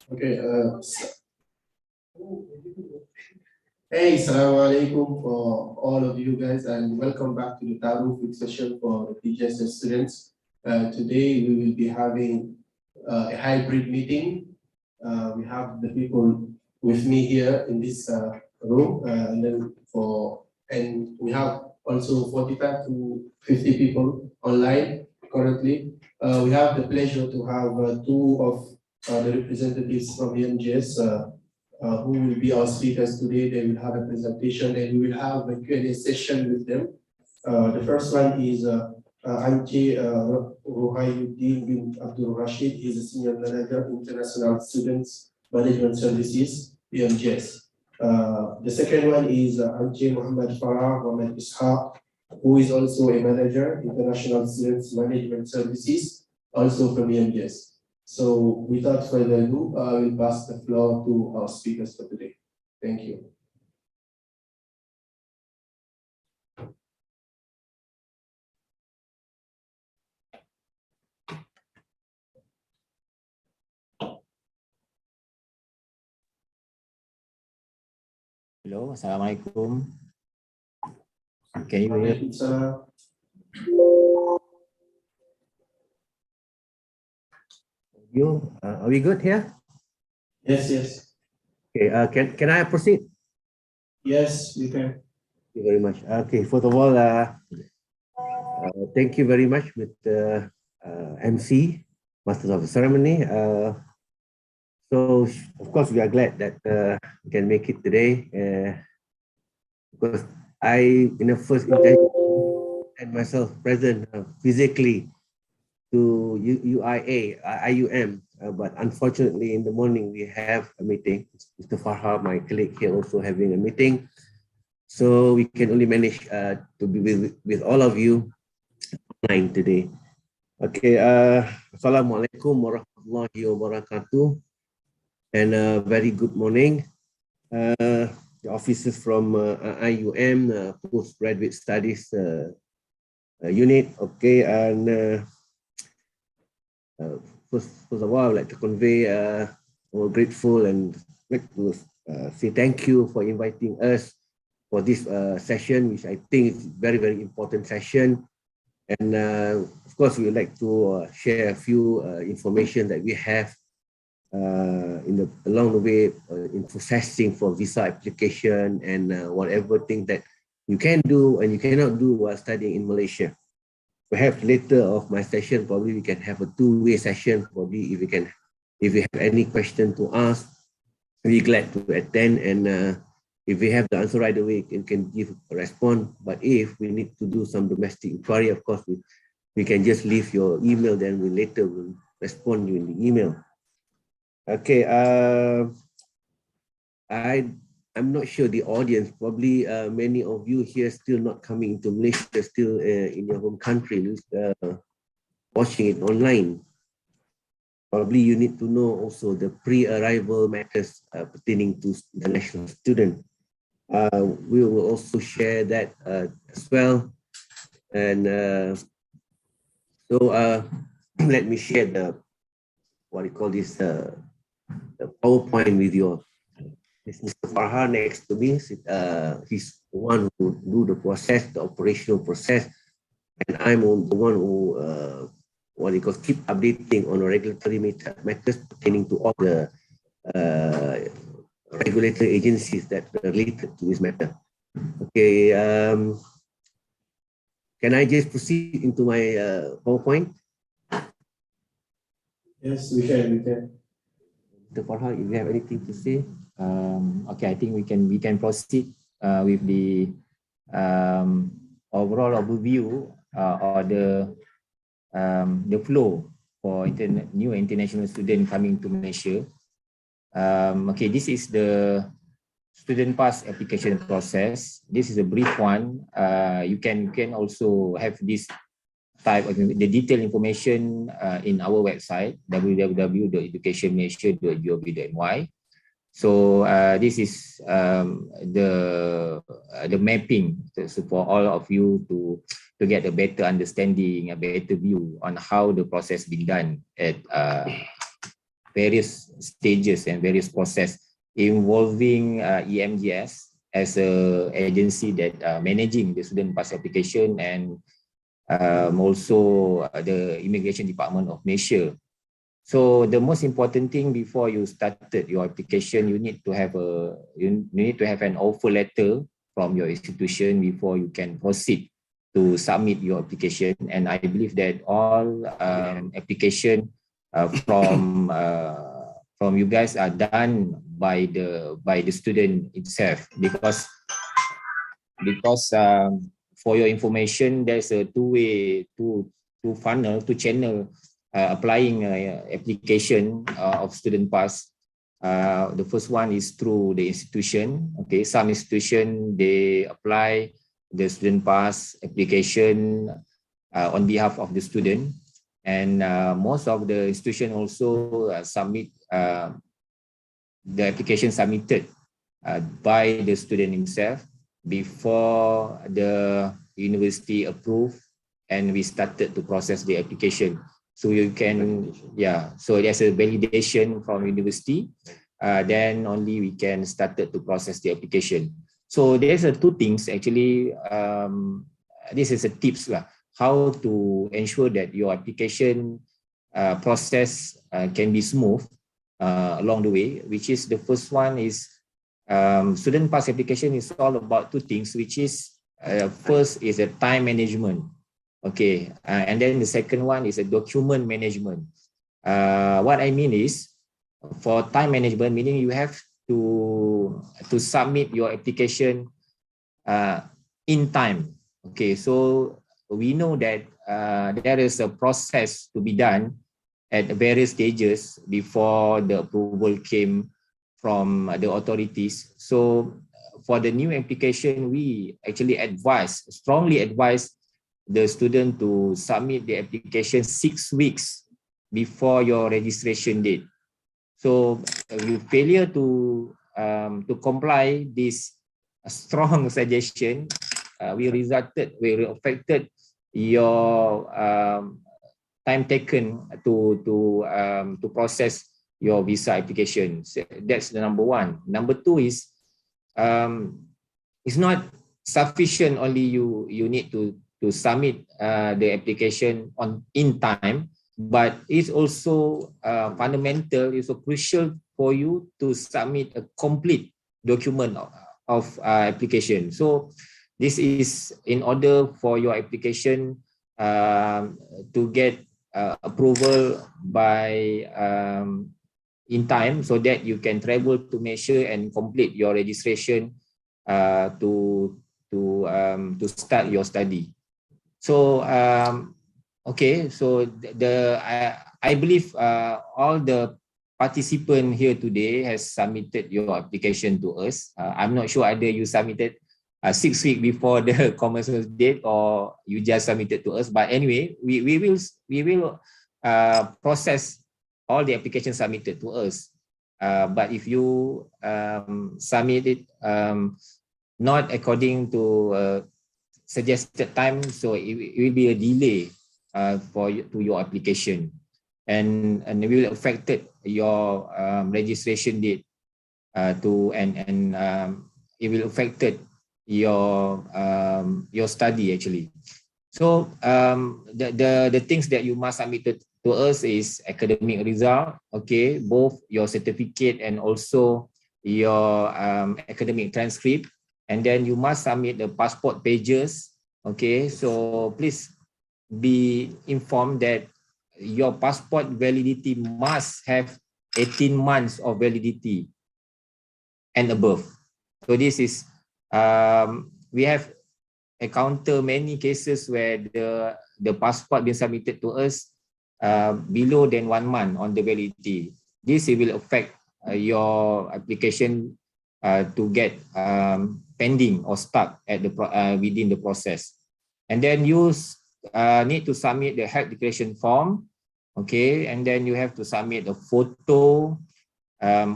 Okay. Hey, Assalamu alaikum for all of you guys, and welcome back to the Taaruf session for the teachers and students. Today we will be having a hybrid meeting. We have the people with me here in this room, and we have also 45 to 50 people online currently. We have the pleasure to have two of the representatives from EMGS who will be our speakers today. They will have a presentation and we will have a Q&A session with them. The first one is Anche Rohayuddin bin Abdul Rashid. He's a Senior Manager, International Students Management Services, EMGS. The second one is Anche Muhammad Farah Muhammad Ishaq, who is also a Manager, International Students Management Services, also from EMGS. So without further ado, I will pass the floor to our speakers for today. Thank you. Hello, Assalamualaikum. Can you hear me? Are we good here? Yes, yes. Okay, can I proceed? Yes, you can. Thank you very much. Okay, first of all, thank you very much with the MC, Master of the Ceremony. So, of course, we are glad that we can make it today because in the first intention, and myself present physically to IUM, but unfortunately in the morning we have a meeting. Mr. Farha, my colleague here, also having a meeting, so we can only manage to be with all of you online today. Okay, Assalamualaikum warahmatullahi wabarakatuh, and a very good morning. The officers from IUM Postgraduate Studies unit. Okay, and first of all, I would like to convey our grateful and like to say thank you for inviting us for this session, which I think is very, very important session. And of course, we would like to share a few information that we have along the way in processing for visa application and whatever thing that you can do and you cannot do while studying in Malaysia. Perhaps later of my session, probably we can have a two-way session. Probably if you have any question to ask, we're glad to attend. And if we have the answer right away, we can give a response. But if we need to do some domestic inquiry, of course, we can just leave your email. Then we later will respond you in the email. Okay. I'm not sure the audience, probably many of you here still not coming to Malaysia, still in your home country, watching it online. Probably you need to know also the pre-arrival matters pertaining to international student. We will also share that as well. And so let me share what you call this, the PowerPoint with you. Mr. Farha next to me, he's the one who do the process, the operational process, and I'm the one who, keep updating on regulatory matters pertaining to all the regulatory agencies that are related to this matter. Okay, can I just proceed into my PowerPoint? Yes, we can. Mr. Farha, if you have anything to say? Okay, I think we can proceed with the overall overview or the flow for new international student coming to Malaysia. Okay, this is the student pass application process. This is a brief one. You can also have this type of the detailed information in our website www.educationmalaysia.gov.my. So this is the mapping for all of you to get a better understanding, a better view on how the process been done at various stages and various process involving EMGS as a agency that managing the student pass application, and also the Immigration Department of Malaysia. So the most important thing before you started your application, you need to have an offer letter from your institution before you can proceed to submit your application. And I believe that all application from you guys are done by the student itself, because for your information, there's a two-way channel applying application of student pass. The first one is through the institution. Okay, some institution, they apply the student pass application on behalf of the student, and most of the institution also submit the application submitted by the student himself before the university approved, and we started to process the application. So you can, so there's a validation from university, then only we can started to process the application. So there's two things actually. This is a tips how to ensure that your application process can be smooth along the way, which is the first one is student pass application is all about two things, which is first is a time management. Okay, and then the second one is a document management. What I mean is, for time management, meaning you have to submit your application in time. Okay, so we know that there is a process to be done at various stages before the approval came from the authorities. So for the new application, we actually strongly advise the student to submit the application 6 weeks before your registration date. So if you failure to comply this strong suggestion, will affected your time taken to process your visa application. So that's the number one. Number two is it's not sufficient only you need to submit the application in time, but it's also fundamental, it's so crucial for you to submit a complete document of application. So this is in order for your application to get approval by in time, so that you can travel to Malaysia and complete your registration to start your study. So okay, so I believe all the participants here today has submitted your application to us. I'm not sure either you submitted 6 weeks before the commencement date or you just submitted to us. But anyway, we will process all the applications submitted to us. But if you submit it not according to suggested time, so it will be a delay to your application, and it will affect your registration date and it will affect your study actually. So the things that you must submit to us is academic result, okay, both your certificate and also your academic transcript. And then you must submit the passport pages. Okay, so please be informed that your passport validity must have 18 months of validity and above. So this is, we have encountered many cases where the passport been submitted to us below than 1 month on the validity. This will affect your application to get pending or stuck at the within the process. And then you need to submit the health declaration form, okay, and then you have to submit a photo,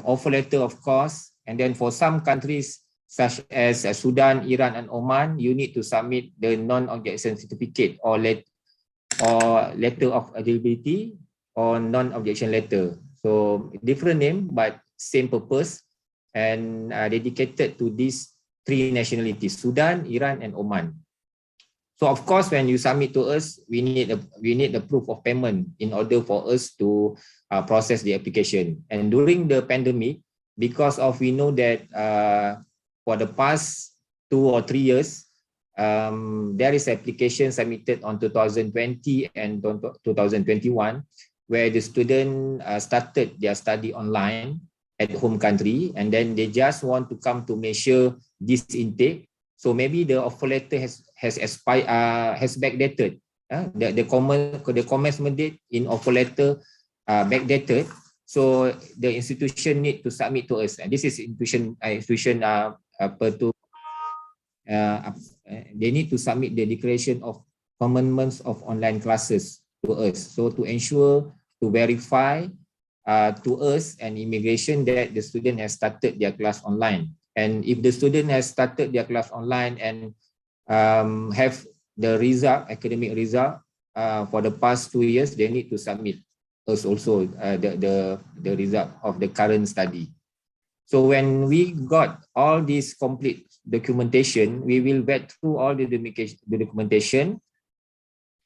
offer letter of course, and then for some countries such as Sudan, Iran, and Oman, you need to submit the non-objection certificate or letter of eligibility or non-objection letter. So different name, but same purpose, and dedicated to these three nationalities: Sudan, Iran, and Oman. So of course, when you submit to us, we need the proof of payment in order for us to process the application. And during the pandemic, because of we know that for the past 2 or 3 years, there is application submitted on 2020 and 2021, where the student started their study online at home country, and then they just want to come to Malaysia this intake. So maybe the offer letter has expired, has backdated. The commencement date in offer letter backdated. So the institution need to submit to us, and this is they need to submit the declaration of commandments of online classes to us. So to ensure, to verify to us and immigration that the student has started their class online. And if the student has started their class online and have the result, academic result for the past 2 years, they need to submit us also the result of the current study. So when we got all this complete documentation, we will vet through all the documentation,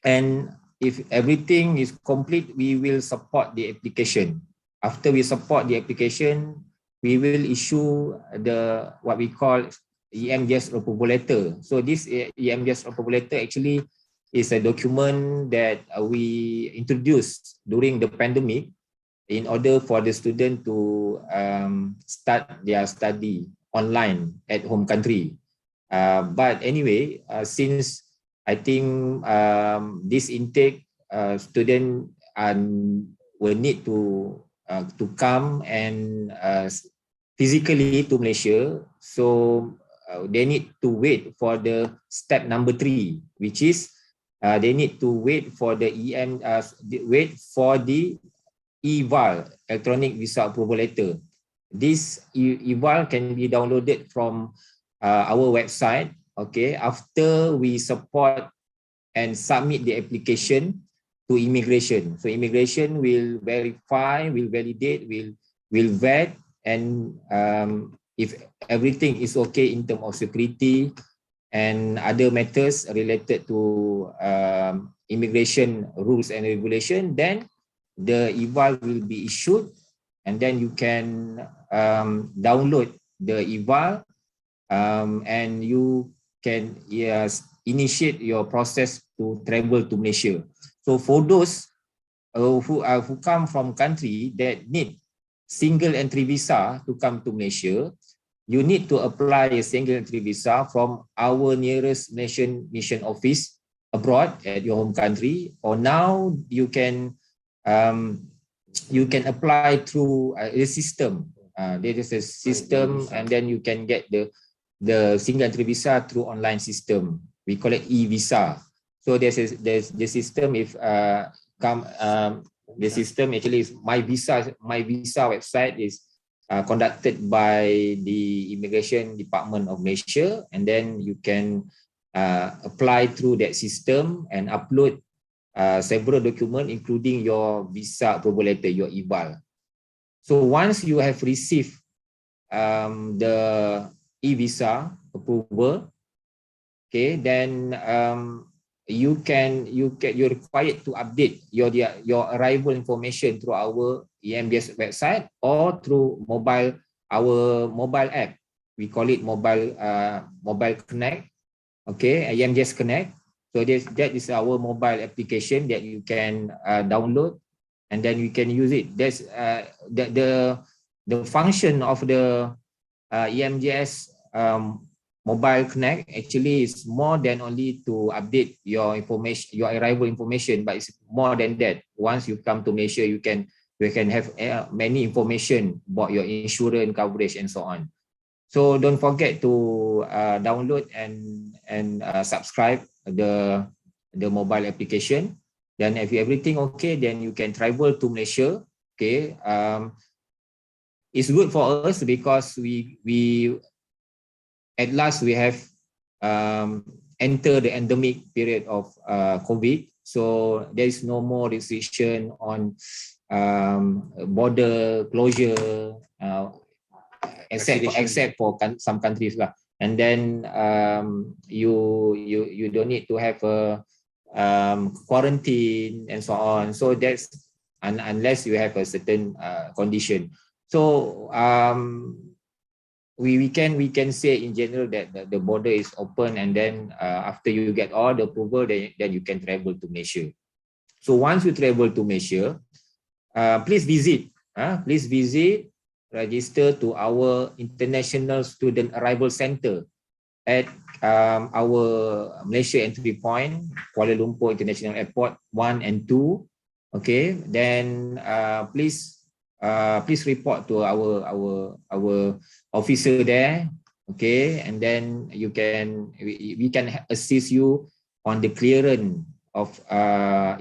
and if everything is complete, we will support the application. After we support the application, we will issue the what we call EMJS approval letter. So this EMJS approval letter actually is a document that we introduced during the pandemic in order for the student to start their study online at home country. But anyway, since I think this intake student will need to come and physically to Malaysia, so they need to wait for the step number 3, which is they need to wait for the EVAL, electronic visa approval letter. This EVAL can be downloaded from our website. Okay, after we support and submit the application to immigration, so immigration will verify, will validate, will vet, and if everything is okay in terms of security and other matters related to immigration rules and regulation, then the EVAL will be issued, and then you can download the EVAL and you can initiate your process to travel to Malaysia. So for those who come from country that need single entry visa to come to Malaysia, you need to apply a single entry visa from our nearest mission office abroad at your home country, or now you can apply through a system. There is a system, and then you can get the single entry visa through online system. We call it e-visa. So there's the system. If the system actually is my visa website is conducted by the Immigration Department of Malaysia, and then you can apply through that system and upload several documents, including your visa approval letter, your EVAL. So once you have received the e-visa approval, okay, then you're required to update your arrival information through our EMJS website or through our mobile app. We call it mobile connect. Okay, EMJS Connect. So that is our mobile application that you can download, and then you can use it. That's the function of the EMJS Mobile Connect actually is more than only to update your information, your arrival information, but it's more than that. Once you come to Malaysia, you can have many information about your insurance coverage and so on. So don't forget to download and subscribe the mobile application. Then if everything okay, then you can travel to Malaysia. Okay, it's good for us because we at last we have entered the endemic period of COVID. So there is no more restriction on border closure, except for some countries lah. And then you don't need to have a quarantine and so on. So that's unless you have a certain condition. So we can say in general that the border is open, and then after you get all the approval, then you can travel to Malaysia. So once you travel to Malaysia, please visit, register to our International Student Arrival Center at our Malaysia entry point, Kuala Lumpur International Airport 1 and 2. Okay, then please report to our officer there. Okay, and then we can assist you on the clearance of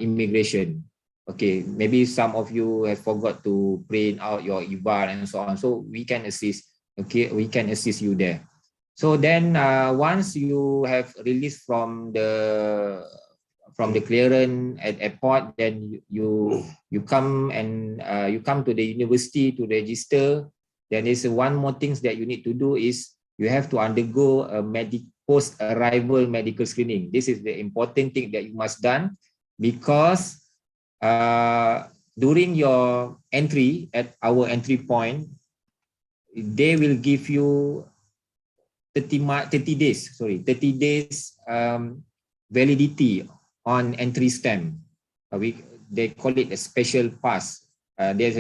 immigration. Okay, maybe some of you have forgot to print out your IBAN and so on. So we can assist. Okay, we can assist you there. So then once you have released from the clearance at airport, then you come and you come to the university to register. Then there's one more things that you need to do is you have to undergo a post-arrival medical screening. This is the important thing that you must done, because during your entry at our entry point, they will give you 30 days validity on entry stamp. They call it a special pass. There's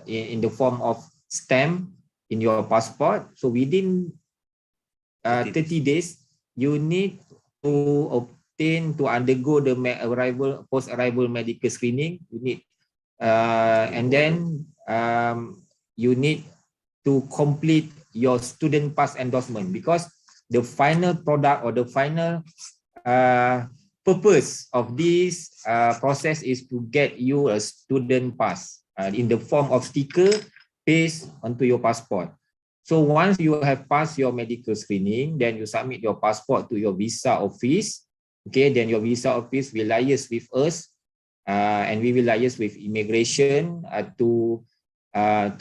in the form of stamp in your passport. So within 30 days, you need to undergo the post-arrival medical screening. You need, and then you need to complete your student pass endorsement, because the final product or the final purpose of this process is to get you a student pass in the form of sticker pasted onto your passport. So once you have passed your medical screening, then you submit your passport to your visa office. Okay, then your visa office will liaise with us, and we will liaise with immigration to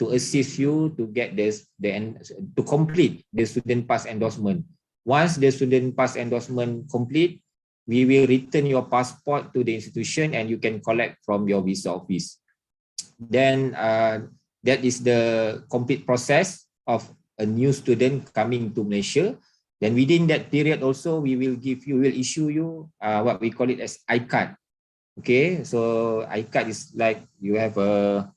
assist you to get to complete the student pass endorsement. Once the student pass endorsement complete, we will return your passport to the institution and you can collect from your visa office. Then that is the complete process of a new student coming to Malaysia. Then within that period also, we will issue you what we call it as I-card. Okay, so I-card is like you have a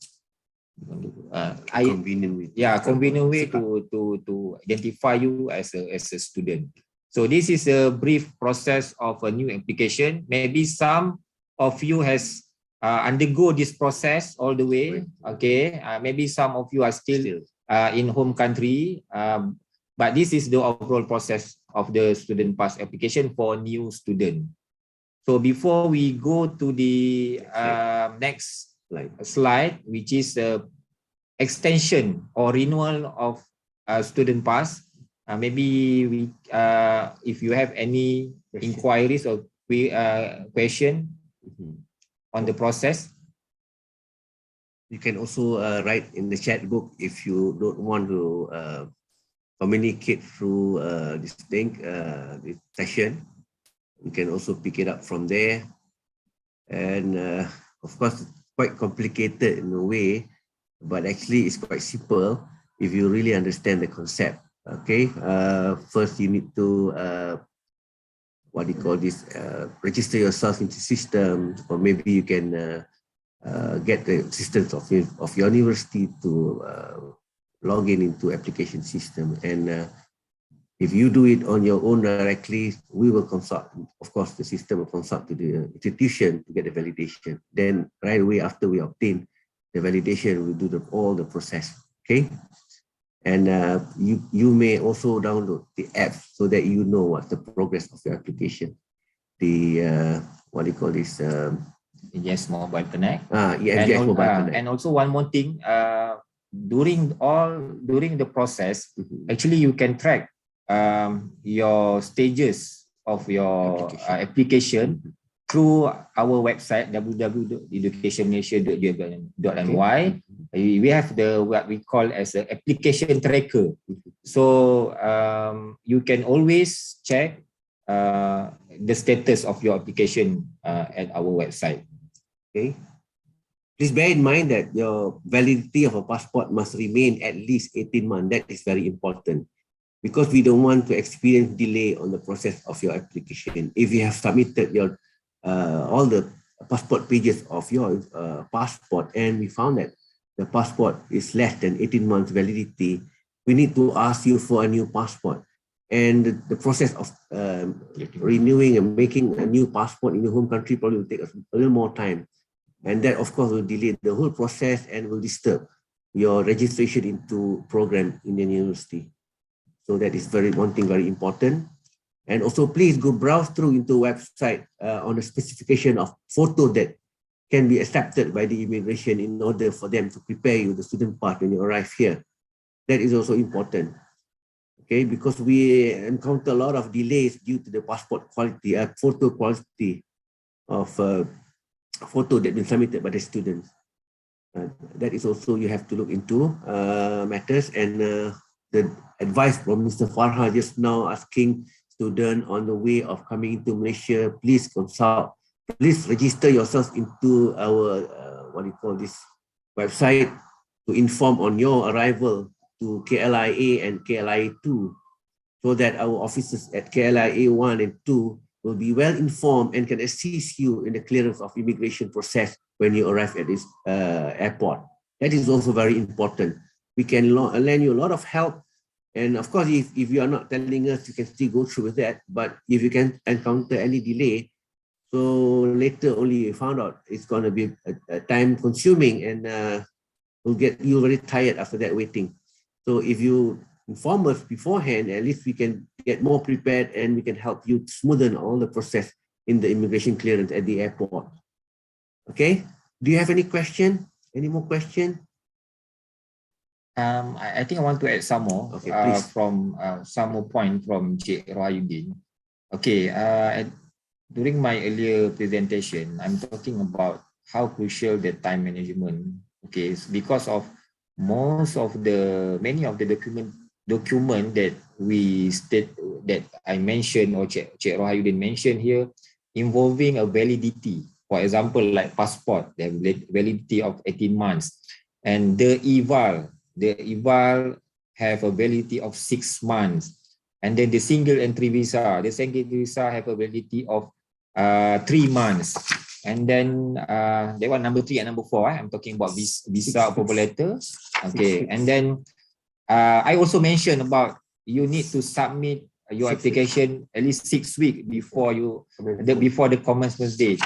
convenient way to identify you as a student. So this is a brief process of a new application. Maybe some of you has undergo this process all the way. Okay, maybe some of you are still in home country, but this is the overall process of the student pass application for new student. So before we go to the next slide, which is the extension or renewal of student pass, maybe if you have any inquiries or question on the process, you can also write in the chat book if you don't want to communicate through this session. You can also pick it up from there. And of course, it's quite complicated in a way, but actually it's quite simple if you really understand the concept. Okay, first you need to register yourself into system, or maybe you can get the assistance of your university to log into application system. And if you do it on your own directly, we will consult. Of course, the system will consult to the institution to get the validation. Then right away after we obtain the validation, we do all the process. Okay, and you may also download the app so that you know what's the progress of your application. The Yes, Mobile Connect. Mobile Connect. And also one more thing, during the process, actually you can track your stages of your application through our website www.educationmalaysia.gov.my. We have what we call as an application tracker. So you can always check the status of your application at our website. Okay. Please bear in mind that your validity of a passport must remain at least 18 months. That is very important because we don't want to experience delay on the process of your application. If you have submitted your all the passport pages of your passport and we found that the passport is less than 18 months validity, we need to ask you for a new passport. And the process of renewing and making a new passport in your home country probably will take us a little more time. And that, of course, will delay the whole process and will disturb your registration into program in the university. So that is one thing very important. And also, please go browse through into website on the specification of photo that can be accepted by the immigration in order for them to prepare you the student pass when you arrive here. That is also important. Okay, because we encounter a lot of delays due to the passport quality, photo quality of photo that been submitted by the students. That is also you have to look into matters, and the advice from Mr. Farha just now asking students on the way of coming into Malaysia, please register yourself into our what do you call this website to inform on your arrival to KLIA and KLIA 2, so that our officers at KLIA 1 and 2 will be well informed and can assist you in the clearance of immigration process when you arrive at this airport. That is also very important. We can lend you a lot of help. And of course, if you are not telling us, you can still go through with that. But if you can encounter any delay, so later only you found out it's going to be a time consuming and will get you very tired after that waiting. So if you inform us beforehand, at least we can get more prepared and we can help you smoothen all the process in the immigration clearance at the airport. Okay, do you have any question? Any more question? I think I want to add some more from some more point from Cik Rohayuddin. Okay, during my earlier presentation, I'm talking about how crucial the time management. Okay, because of many of the document that I mentioned or Cik Rohayuddin mentioned here involving a validity. For example, like passport, the validity of 18 months, and the eval have a validity of 6 months, and then the single entry visa have a validity of 3 months, and then that one number 3 and number 4. I'm talking about visa approval letter. Okay, and then I also mentioned about you need to submit your application at least 6 weeks before the commencement date.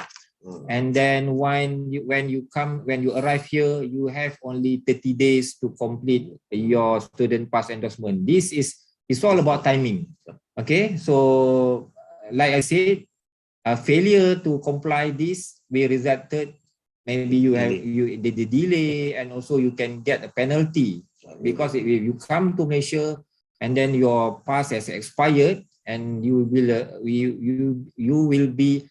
And then when you arrive here, you have only 30 days to complete your student pass endorsement. It's all about timing. Okay, so like I said, a failure to comply this will resulted maybe you have the delay, and also you can get a penalty because if you come to Malaysia and then your pass has expired and you will be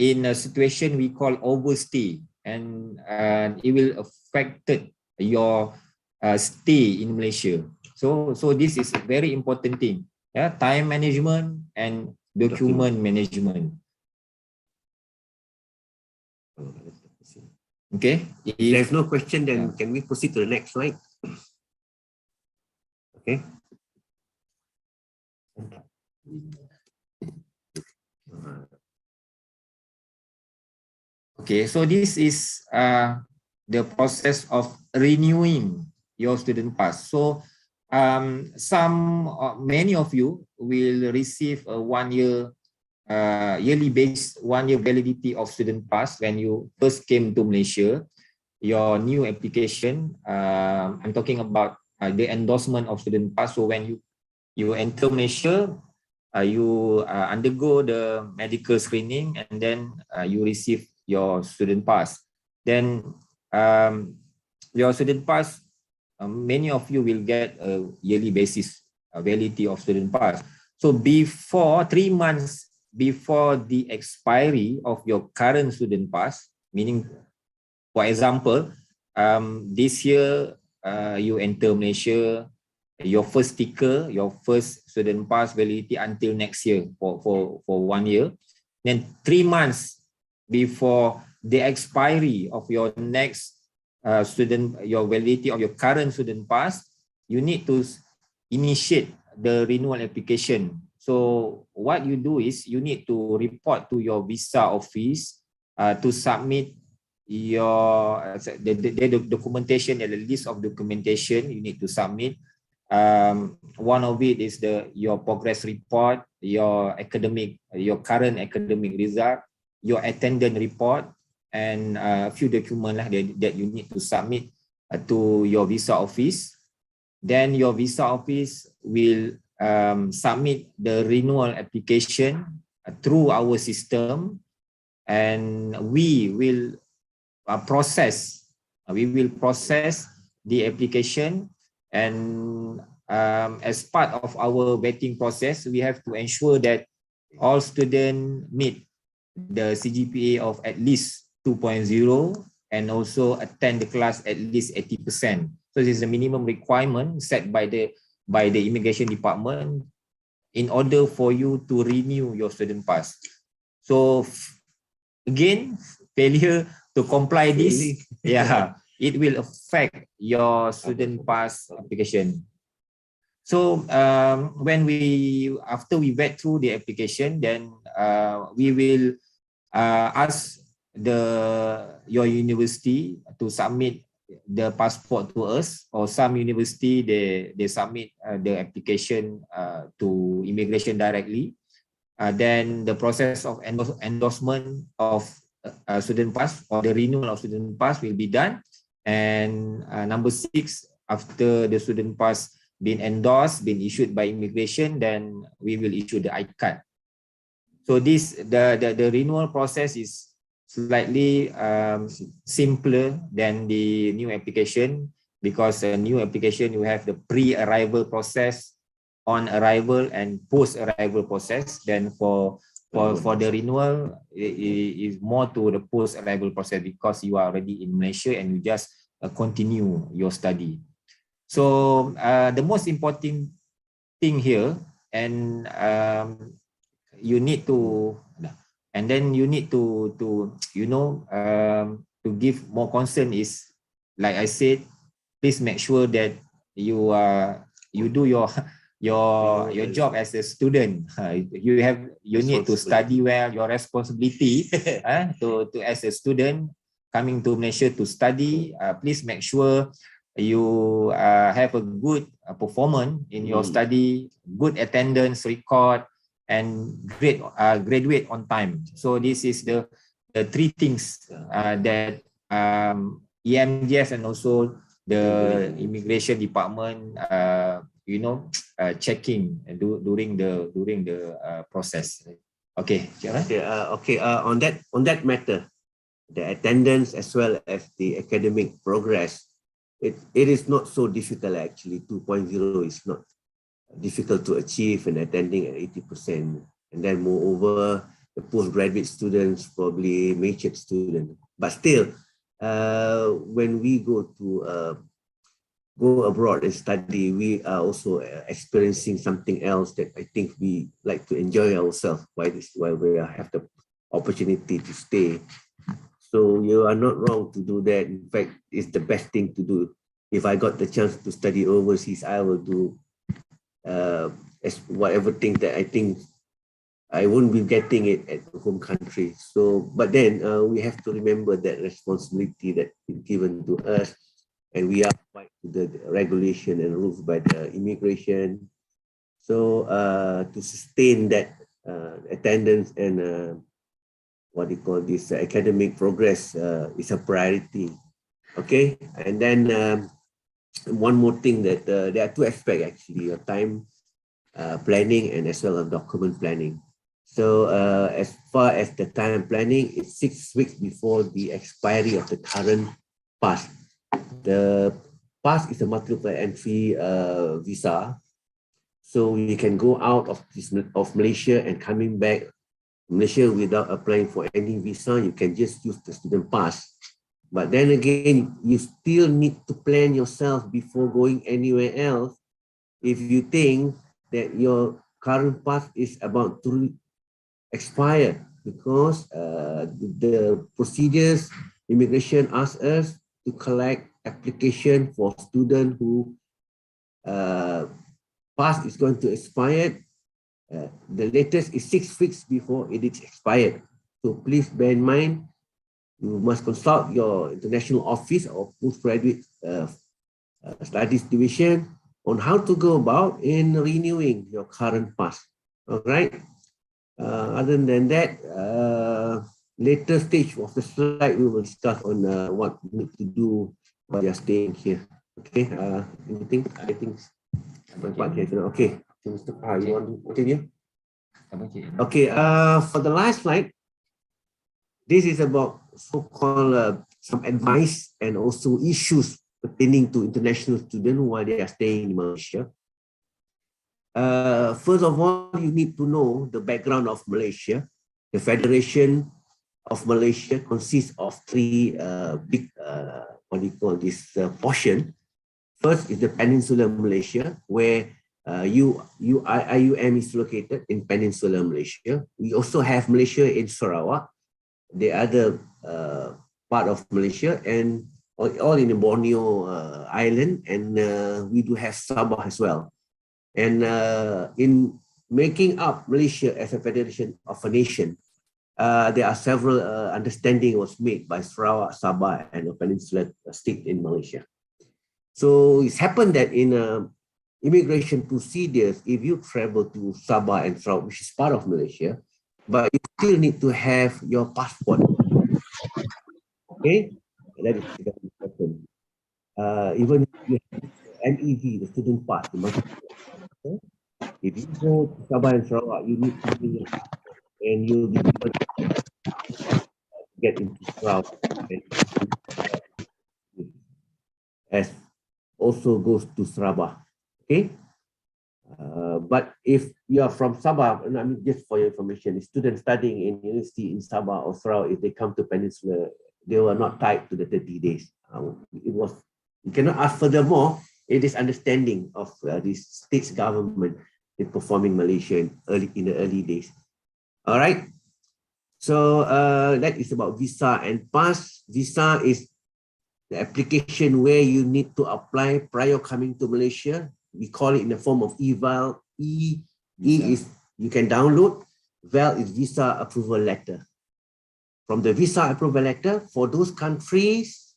in a situation we call overstay, and it will affect your stay in Malaysia. So this is a very important thing. Yeah, time management and document management. Okay. If there's no question, then can we proceed to the next slide? Okay. Okay, so this is the process of renewing your student pass. So many of you will receive a 1 year yearly base 1 year validity of student pass when you first came to Malaysia. Your new application, I'm talking about the endorsement of student pass. So when you enter Malaysia, you undergo the medical screening, and then you receive your student pass. Then your student pass, many of you will get a yearly basis validity of student pass. So before 3 months before the expiry of your current student pass, meaning, for example, this year you enter Malaysia, your first sticker, your first student pass validity until next year for 1 year. Then 3 months before the expiry of your next your validity of your current student pass, you need to initiate the renewal application. So what you do is you need to report to your visa office to submit your the documentation, the list of documentation you need to submit. One of it is your progress report, your current academic result, your attendance report, and a few documents that you need to submit to your visa office. Then your visa office will submit the renewal application through our system, and we will process the application. And as part of our vetting process, we have to ensure that all students meet the CGPA of at least 2.0 and also attend the class at least 80%. So this is the minimum requirement set by the immigration department in order for you to renew your student pass. So again, failure to comply this, it will affect your student pass application. So after we vet through the application, then we will ask your university to submit the passport to us, or some university they submit the application to immigration directly. Then the process of endorsement of student pass or the renewal of student pass will be done. And number 6, after the student pass been endorsed, been issued by immigration, then we will issue the I-card. So the renewal process is slightly simpler than the new application, because a new application you have the pre-arrival process, on arrival, and post-arrival process. Then for the renewal, it is more to the post-arrival process, because you are already in Malaysia and you just continue your study. So the most important thing here, and you need to give more concern is, like I said, please make sure that you do your job as a student. You need to study well. Your responsibility to as a student coming to Malaysia to study. Please make sure you have a good performance in your study, good attendance record, and graduate on time. So this is the 3 things that EMGS and also the immigration department checking during the process. Okay. On that matter, the attendance as well as the academic progress, it is not so difficult actually. 2.0 is not difficult to achieve, and attending at 80%. And then moreover, the postgraduate students, probably matured students. But still, when we go abroad and study, we are also experiencing something else that I think we like to enjoy ourselves while we have the opportunity to stay. So you are not wrong to do that. In fact, it's the best thing to do. If I got the chance to study overseas, I will do whatever thing that I think I won't be getting it at the home country. So, but then we have to remember that responsibility that is given to us, and we are quite to the regulation and rules by the immigration. So to sustain that attendance and academic progress is a priority. Okay, and then one more thing, that there are 2 aspects actually: time planning and as well as document planning. So as far as the time planning, it's 6 weeks before the expiry of the current pass. The pass is a multiple entry visa, so you can go out of Malaysia and coming back Malaysia without applying for any visa. You can just use the student pass. But then again, you still need to plan yourself before going anywhere else. If you think that your current pass is about to expire, because the procedures, immigration asks us to collect application for student who pass is going to expire. The latest is 6 weeks before it is expired. So please bear in mind, you must consult your international office or postgraduate studies division on how to go about in renewing your current pass. All right. Other than that, later stage of the slide, we will discuss on what we need to do while you're staying here. Okay. Anything? I think. Okay. So Mr. Pah, you want to continue? Okay. For the last slide, this is about so-called some advice and also issues pertaining to international students while they are staying in Malaysia. First of all, you need to know the background of Malaysia. The Federation of Malaysia consists of three big, portion. First is the Peninsular Malaysia, where IUM is located in Peninsular Malaysia. We also have Malaysia in Sarawak, the other part of Malaysia, and all in the Borneo island, and we do have Sabah as well. And in making up Malaysia as a federation of a nation, there are several understanding was made by Sarawak, Sabah, and a peninsular state in Malaysia. So it's happened that in immigration procedures, if you travel to Sabah and Sarawak, which is part of Malaysia, but you still need to have your passport. Okay, that is very important. Even MEV, the student pass, you must. Okay? If you go to Sabah and Sarawak, you need to bring your passport, and you'll be able to get into Sarawak. As also goes to Sabah. Okay. But if you are from Sabah, and I mean just for your information, students studying in university in Sabah or Sarawak, if they come to Peninsula, they were not tied to the 30 days. You cannot ask furthermore. It is understanding of the state's government in performing Malaysia in the early days. All right. So that is about visa and pass. Visa is the application where you need to apply prior coming to Malaysia. We call it in the form of eval. E is you can download. Val is visa approval letter. From the visa approval letter, for those countries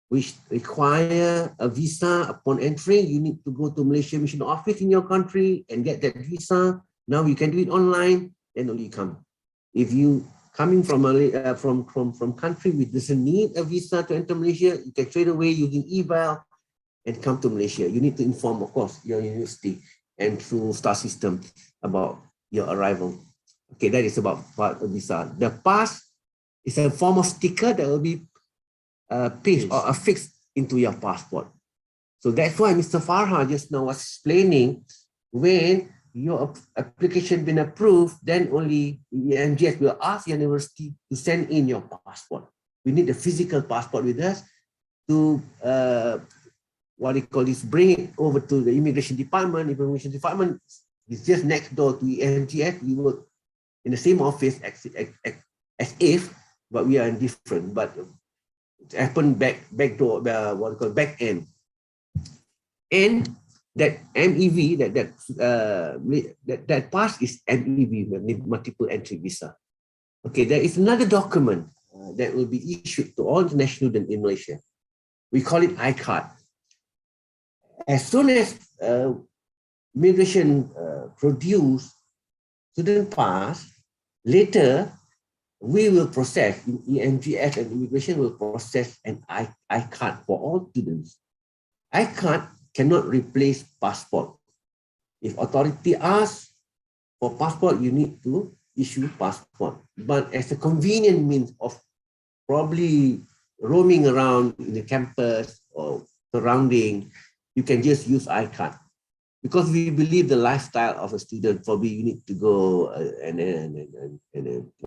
which require a visa upon entry, you need to go to Malaysia Mission Office in your country and get that visa. Now you can do it online, then only come. If you coming from country which doesn't need a visa to enter Malaysia, you can straight away using eval and come to Malaysia. You need to inform, of course, your university and through STAR system about your arrival. Okay, that is about part of visa. The pass is a form of sticker that will be pasted or affixed into your passport. So that's why Mr. Farha just now was explaining, when your application been approved, then only MGS will ask your university to send in your passport. We need a physical passport with us to bring it over to the immigration department. Immigration department is just next door to MGS. We work in the same office as if, but we are different. But it happened back door, back end. And that MEV, that pass is MEV, multiple entry visa. Okay, there is another document that will be issued to all international students in Malaysia. We call it I-card. As soon as immigration produce student pass, later we will process, MGS and immigration will process an I-card for all students. I-card cannot replace passport. If authority asks for passport, you need to issue passport. But as a convenient means of probably roaming around in the campus or surrounding, you can just use I-card. because we believe the lifestyle of a student, probably you need to go and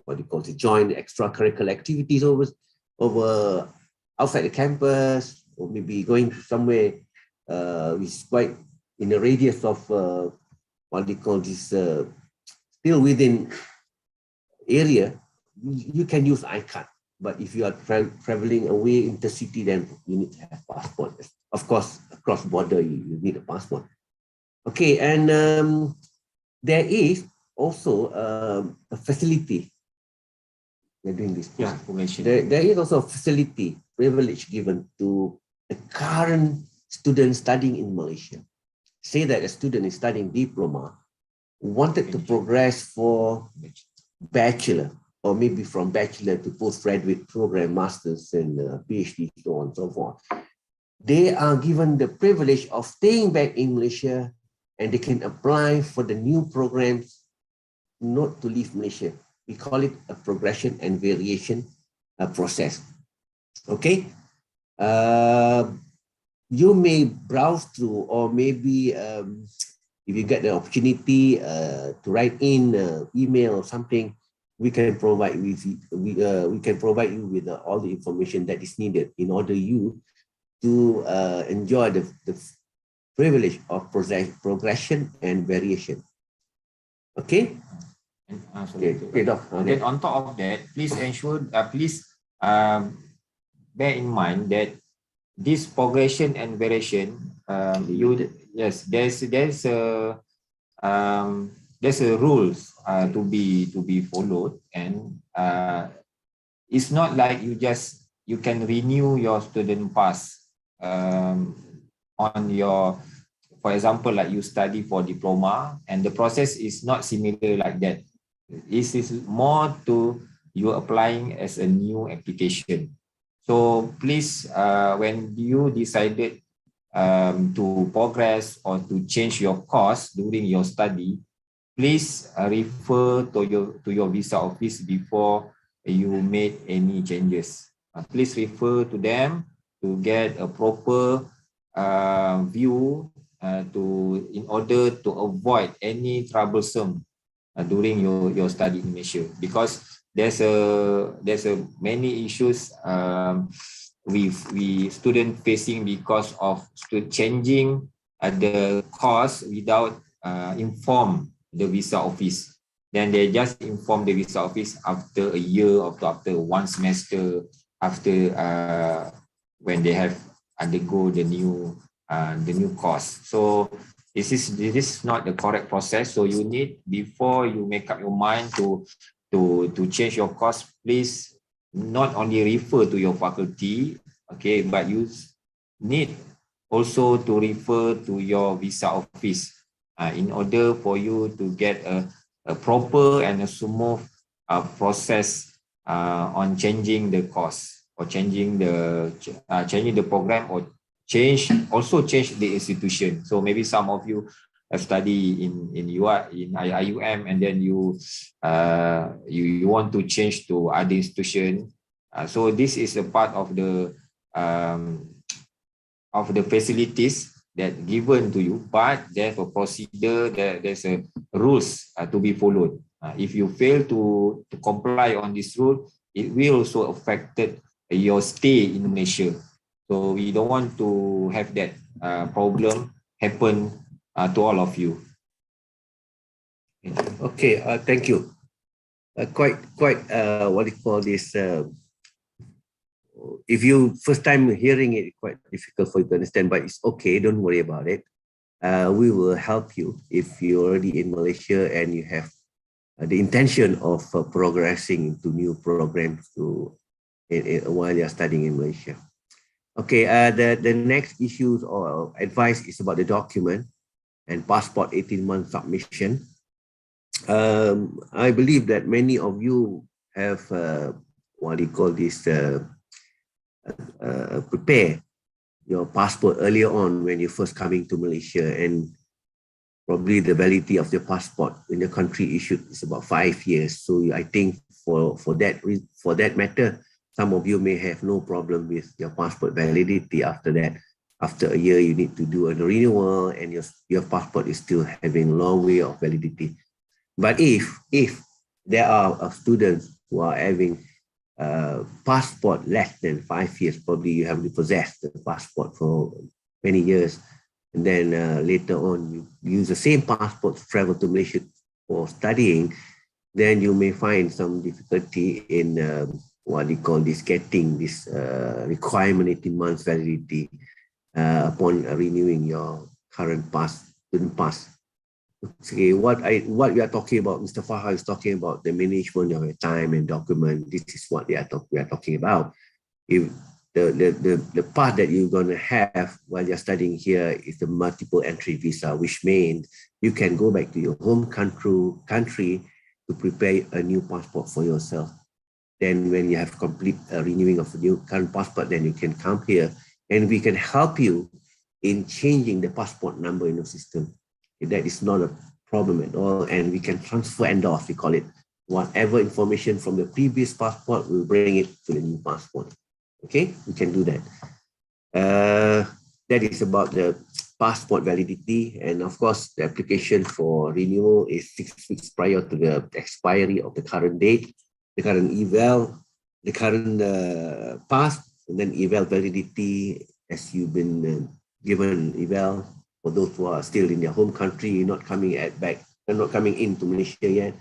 what do you call it, join extracurricular activities over outside the campus, or maybe going to somewhere which is quite in a radius of what do you call this, still within area. You can use iCard, but if you are traveling away intercity, then you need to have passport. Of course, across border, you need a passport. Okay, and there is also a facility. We're doing this. Yeah, there is also a facility privilege given to a current student studying in Malaysia. Say that a student is studying diploma, wanted to progress for bachelor, or maybe from bachelor to postgraduate program, masters and PhD, so on and so forth. They are given the privilege of staying back in Malaysia, and they can apply for the new programs not to leave Malaysia. We call it a progression and variation process. Okay. You may browse through, or maybe if you get the opportunity to write in email or something, we can provide we can provide you with all the information that is needed in order you to enjoy the privilege of progression and variation. Okay. Okay, Doc. Then on top of that, please ensure, bear in mind that this progression and variation, there's a rules to be followed, and it's not like you can renew your student pass on your, for example, like you study for diploma, and the process is not similar like that. This is more to you applying as a new application. So please, when you decided to progress or to change your course during your study, please refer to your visa office before you made any changes. Please refer to them to get a proper view in order to avoid any troublesome during your study in Malaysia, because there's a many issues we student facing because of changing the course without inform the visa office. Then they just inform the visa office after a year, after one semester, after when they have undergo the new course. So this is not the correct process. So you need, before you make up your mind to change your course, please not only refer to your faculty, okay, but you need also to refer to your visa office in order for you to get a proper and a smooth process on changing the course, or changing the program, or change the institution. So maybe some of you have studied in IUM, and then you want to change to other institution. So this is a part of the facilities that given to you, but there's a procedure, there's a rules to be followed. If you fail to comply on this rule, it will also affect your stay in Malaysia. So we don't want to have that problem happen to all of you. Okay, thank you. Quite what do you call this? If you first time hearing it, quite difficult for you to understand, but it's okay. Don't worry about it. We will help you if you're already in Malaysia and you have the intention of progressing into new programs while you're studying in Malaysia. Okay, the next issues or advice is about the document and passport 18-month submission. I believe that many of you have what do you call this? Prepare your passport earlier on when you're first coming to Malaysia, and probably the validity of the passport in the country issued is about 5 years. So I think for that matter, some of you may have no problem with your passport validity after that. After a year, you need to do a renewal, and your passport is still having long way of validity. But if there are students who are having passport less than 5 years, probably you have to possess the passport for many years, and then later on you use the same passport to travel to Malaysia for studying, then you may find some difficulty in what you call this, getting this requirement 18 months validity upon renewing your current student pass. Okay, what we are talking about, Mr. Faha is talking about the management of your time and document. This is what we are talking about. If the path that you're going to have while you're studying here is the multiple entry visa, which means you can go back to your home country to prepare a new passport for yourself. Then when you have complete renewing of the new current passport, then you can come here and we can help you in changing the passport number in the system. That is not a problem at all, and we can transfer endorse, we call it. Whatever information from the previous passport, we'll bring it to the new passport. Okay, we can do that. That is about the passport validity, and of course, the application for renewal is 6 weeks prior to the expiry of the current date, the current eval, the current pass, and then eval validity as you've been given eval. For those who are still in their home country, not coming into Malaysia yet,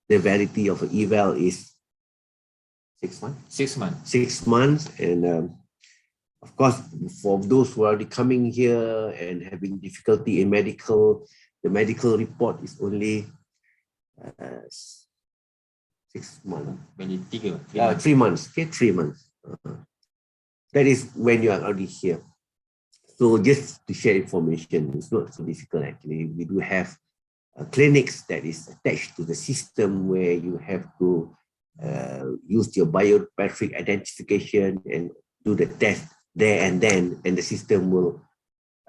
the validity of an eval is 6 months. 6 months. 6 months, and of course, for those who are already coming here and having difficulty in medical, the medical report is only 6 months. 3 months. Okay, 3 months. That is when you are already here. So just to share information, it's not so difficult actually. We do have clinics that is attached to the system where you have to use your biometric identification and do the test there and then, and the system will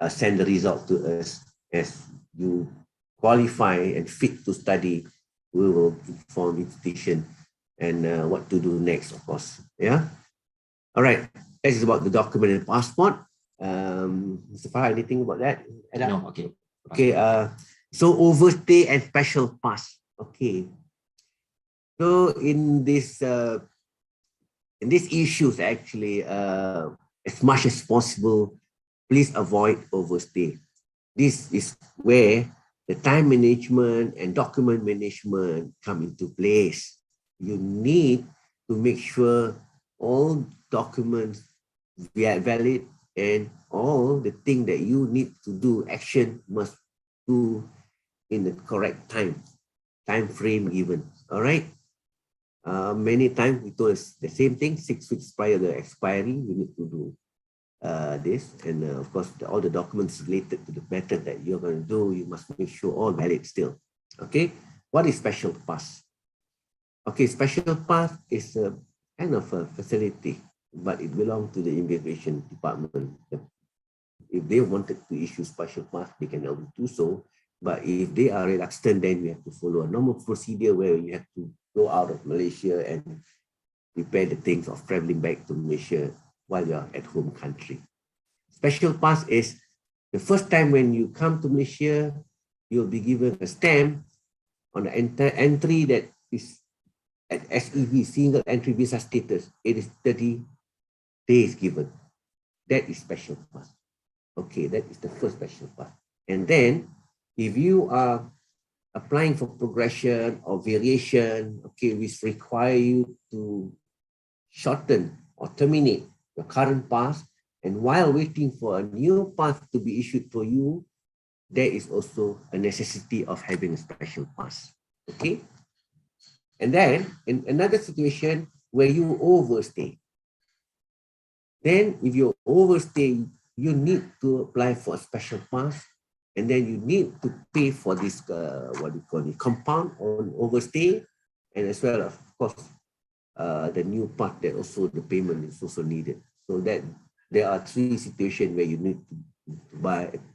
send the result to us. As you qualify and fit to study, we will inform the institution and what to do next, of course. Yeah. All right. That is about the document and passport. Mr. Farah, anything about that? No, okay. Okay. So overstay and special pass. Okay. So in these issues, actually, as much as possible, please avoid overstay. This is where the time management and document management come into place. You need to make sure all documents are valid and all the thing that you need to do, action must do in the correct time frame given. All right. Many times we told us the same thing, 6 weeks prior to the expiry, you need to do this. And of course, all the documents related to the method that you're going to do, you must make sure all valid still. Okay. What is special pass? Okay, special pass is a kind of a facility, but it belongs to the immigration department. If they wanted to issue special pass, they can do so. But if they are reluctant, then we have to follow a normal procedure where you have to go out of Malaysia and prepare the things of traveling back to Malaysia while you're at home country. Special pass is the first time when you come to Malaysia, you'll be given a stamp on the entry that is at SEV, single entry visa status. It is 30 days given. That is special pass. Okay, that is the first special pass. And then if you are applying for progression or variation, okay, which require you to shorten or terminate your current pass, and while waiting for a new pass to be issued for you, there is also a necessity of having a special pass. Okay. And then in another situation where you overstay, then if you overstay, you need to apply for a special pass, and then you need to pay for this, what you call it, compound on overstay, and as well, of course, the new part that also the payment is also needed. So that there are 3 situations where you need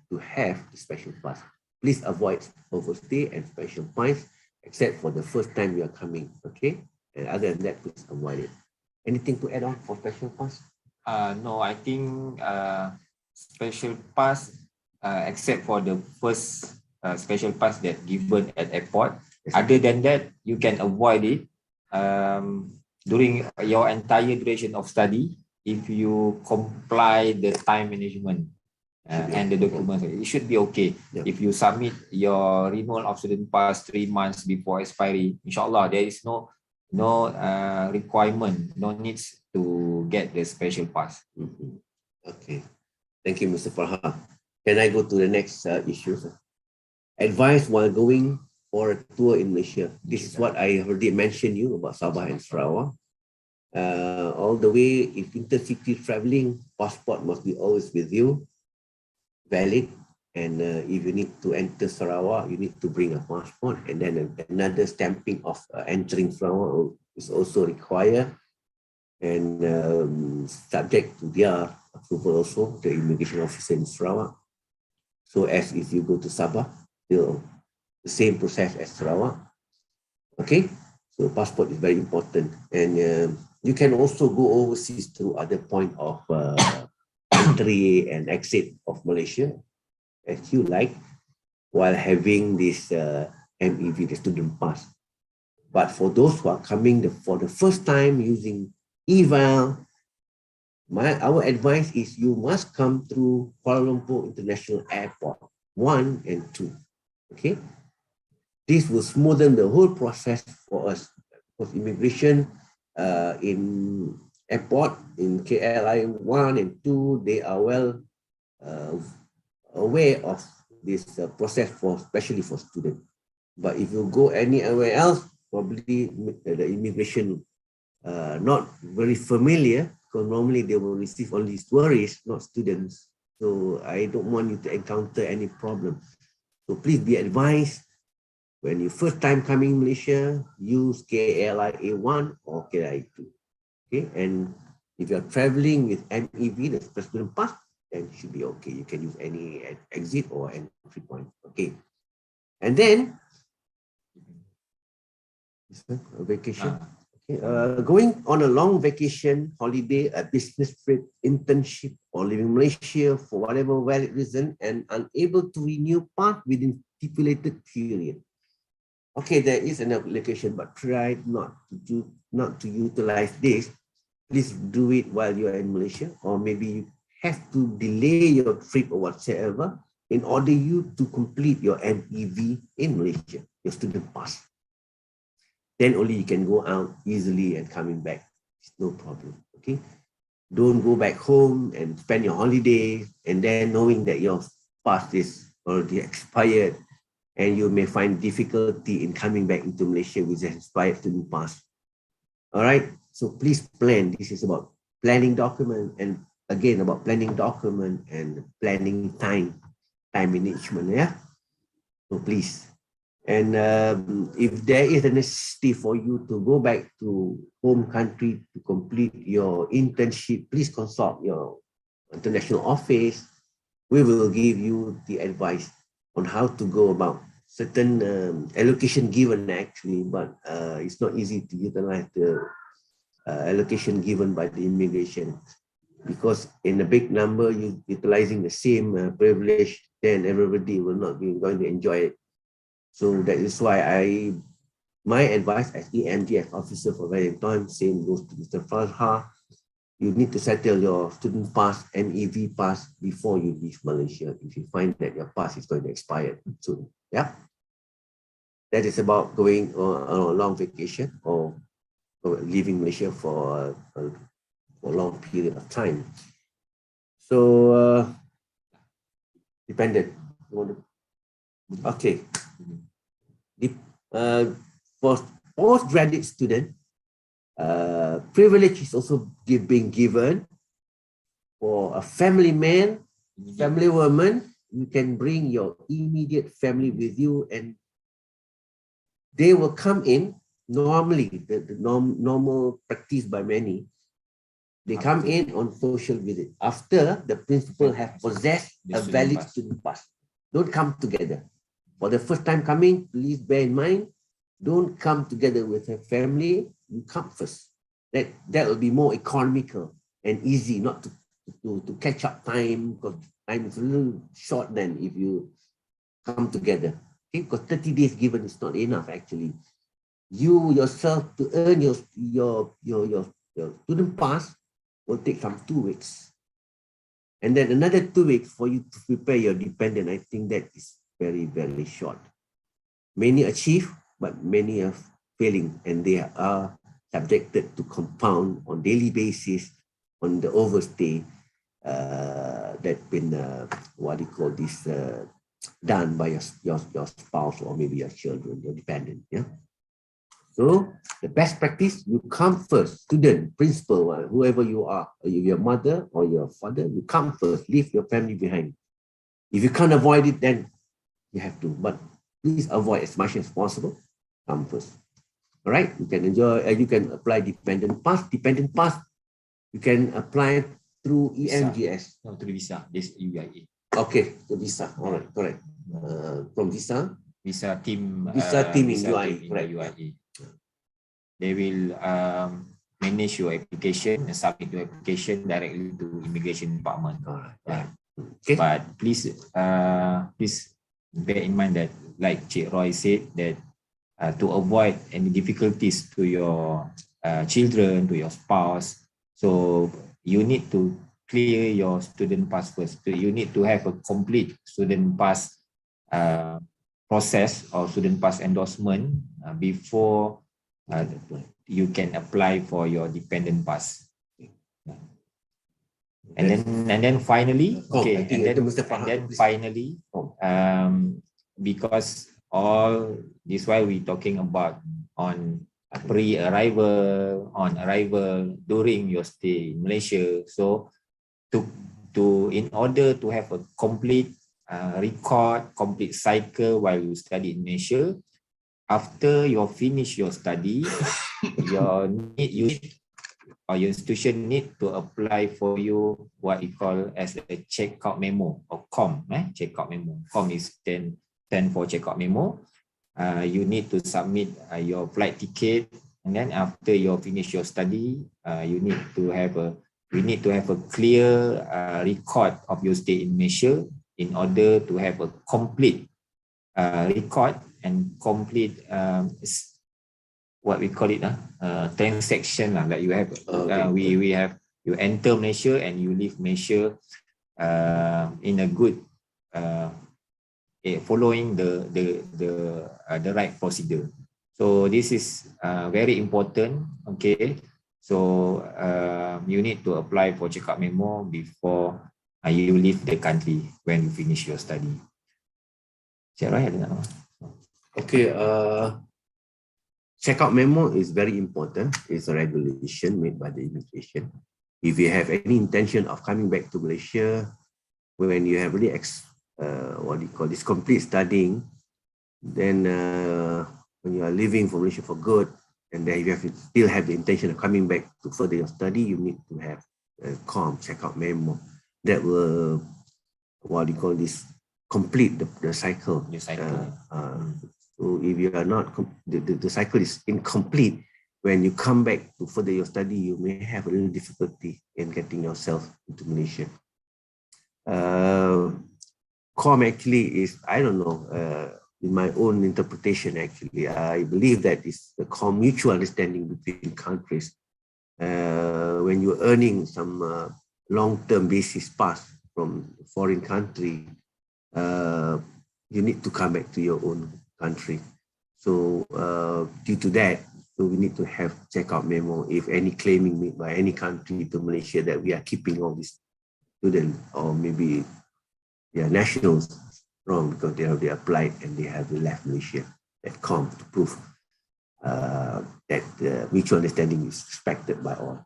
to have the special pass. Please avoid overstay and special pass, except for the first time you are coming, okay? And other than that, please avoid it. Anything to add on for special pass? No, I think special pass except for the first special pass that given at airport. Other than that, you can avoid it during your entire duration of study if you comply the time management and the documents. It should be okay. Yep. If you submit your renewal of student pass 3 months before expiry, inshallah, there is no requirement, no needs to get the special pass. Mm-hmm. Okay. Thank you, Mr. Farha. Can I go to the next issue, sir? Advice while going for a tour in Malaysia. This is what I already mentioned you about Sabah and Sarawak. All the way, if intercity traveling, passport must be always with you, valid. And if you need to enter Sarawak, you need to bring a passport. And then another stamping of entering Sarawak is also required. And subject to their approval also, the immigration officer in Sarawak. So as if you go to Sabah, still the same process as Sarawak. Okay, so passport is very important. And you can also go overseas through other point of entry and exit of Malaysia, as you like, while having this MEV, the student pass. But for those who are coming for the first time using eval, our advice is you must come through Kuala Lumpur International Airport 1 and 2. Okay, this will smoothen the whole process for us. Because immigration in airport in KLI 1 and 2, they are well aware of this process especially for students. But if you go anywhere else, probably the immigration not very familiar, because normally they will receive only tourists, not students. So I don't want you to encounter any problem. So please be advised, when you first time coming Malaysia, use KLI A1 or KLI 2. Okay, and if you're traveling with MEV, the student pass, then it should be okay. You can use any exit or entry point. Okay, and then vacation. Okay. Going on a long vacation, holiday, a business trip, internship, or living in Malaysia for whatever valid reason and unable to renew pass within stipulated period. Okay, there is an application, but try not to utilize this. Please do it while you are in Malaysia, or maybe you have to delay your trip or whatsoever in order you to complete your MEV in Malaysia, your student pass. Then only you can go out easily and coming back. It's no problem. Okay, don't go back home and spend your holiday and then knowing that your pass is already expired, and you may find difficulty in coming back into Malaysia with the expired student pass. All right, so please plan. This is about planning document, and again about planning document and planning time management. Yeah, so please. And if there is a necessity for you to go back to home country to complete your internship, please consult your international office. We will give you the advice on how to go about certain allocation given actually, but it's not easy to utilize the allocation given by the immigration, because in a big number, you utilizing the same privilege, then everybody will not be going to enjoy it. So that is why my advice as EMGF officer for very time, same goes to Mr. Farha, you need to settle your student pass, MEV pass before you leave Malaysia if you find that your pass is going to expire soon. Yeah, that is about going on a long vacation or leaving Malaysia for a long period of time. So dependent. Okay. For postgraduate student, privilege is also being given. For a family man, family woman, you can bring your immediate family with you, and they will come in. Normally, the normal practice by many, they come in on social visit after the principal have possessed a valid student pass. Don't come together. For the first time coming, please bear in mind, don't come together with a family. You come first. That will be more economical and easy, not to to catch up time, because time is a little short then if you come together. Okay, because 30 days given is not enough actually. You yourself to earn your student pass will take some 2 weeks. And then another 2 weeks for you to prepare your dependent. I think that is very, very short. Many achieve, but many are failing, and they are subjected to compound on daily basis on the overstay that been what you call this done by your spouse or maybe your children, your dependent. Yeah. So the best practice, you come first, student, principal, whoever you are, your mother or your father, you come first, leave your family behind. If you can't avoid it, then you have to, but please avoid as much as possible. Come first. All right, you can enjoy, you can apply dependent pass. Dependent pass, you can apply through EMGS. No, through visa, this UIA. Okay, the visa. All right, correct. From visa. Visa team. Visa team in UIA. Correct. UIA. They will manage your application and submit your application directly to immigration department. All right. Yeah. Okay. But please bear in mind that, like Cik Roy said, that to avoid any difficulties to your children, to your spouse, so you need to clear your student pass first. So you need to have a complete student pass process or student pass endorsement before you can apply for your dependent pass. And then finally, finally, because all this while we talking about on pre-arrival, on arrival, during your stay in Malaysia. So in order to have a complete record, complete cycle while you study in Malaysia, after you finish your study, your institution need to apply for you what we call as a checkout memo or COM. Checkout memo. COM is stand for checkout memo. You need to submit your flight ticket, and then after you finish your study, we need to have a clear record of your stay in Malaysia in order to have a complete record and complete what we call it transaction like you have we have, you enter Malaysia and you leave Malaysia in a good following the right procedure. So this is very important. Okay, so you need to apply for checkup memo before you leave the country when you finish your study. Right? Okay, checkout memo is very important. It's a regulation made by the immigration. If you have any intention of coming back to Malaysia, when you have really complete studying, then when you are leaving for Malaysia for good, and then you still have the intention of coming back to further your study, you need to have a COM, checkout memo, that will complete the cycle. So if you are not, the cycle is incomplete, when you come back to further your study, you may have a little difficulty in getting yourself into Malaysia. COM actually is, I don't know, in my own interpretation actually, I believe that is the COM mutual understanding between countries. When you're earning some long-term basis pass from a foreign country, you need to come back to your own country. So due to that, so we need to have checkout memo if any claiming made by any country to Malaysia that we are keeping all these students, or maybe they are nationals wrong because they applied and they have left Malaysia. That COM to prove that mutual understanding is respected by all.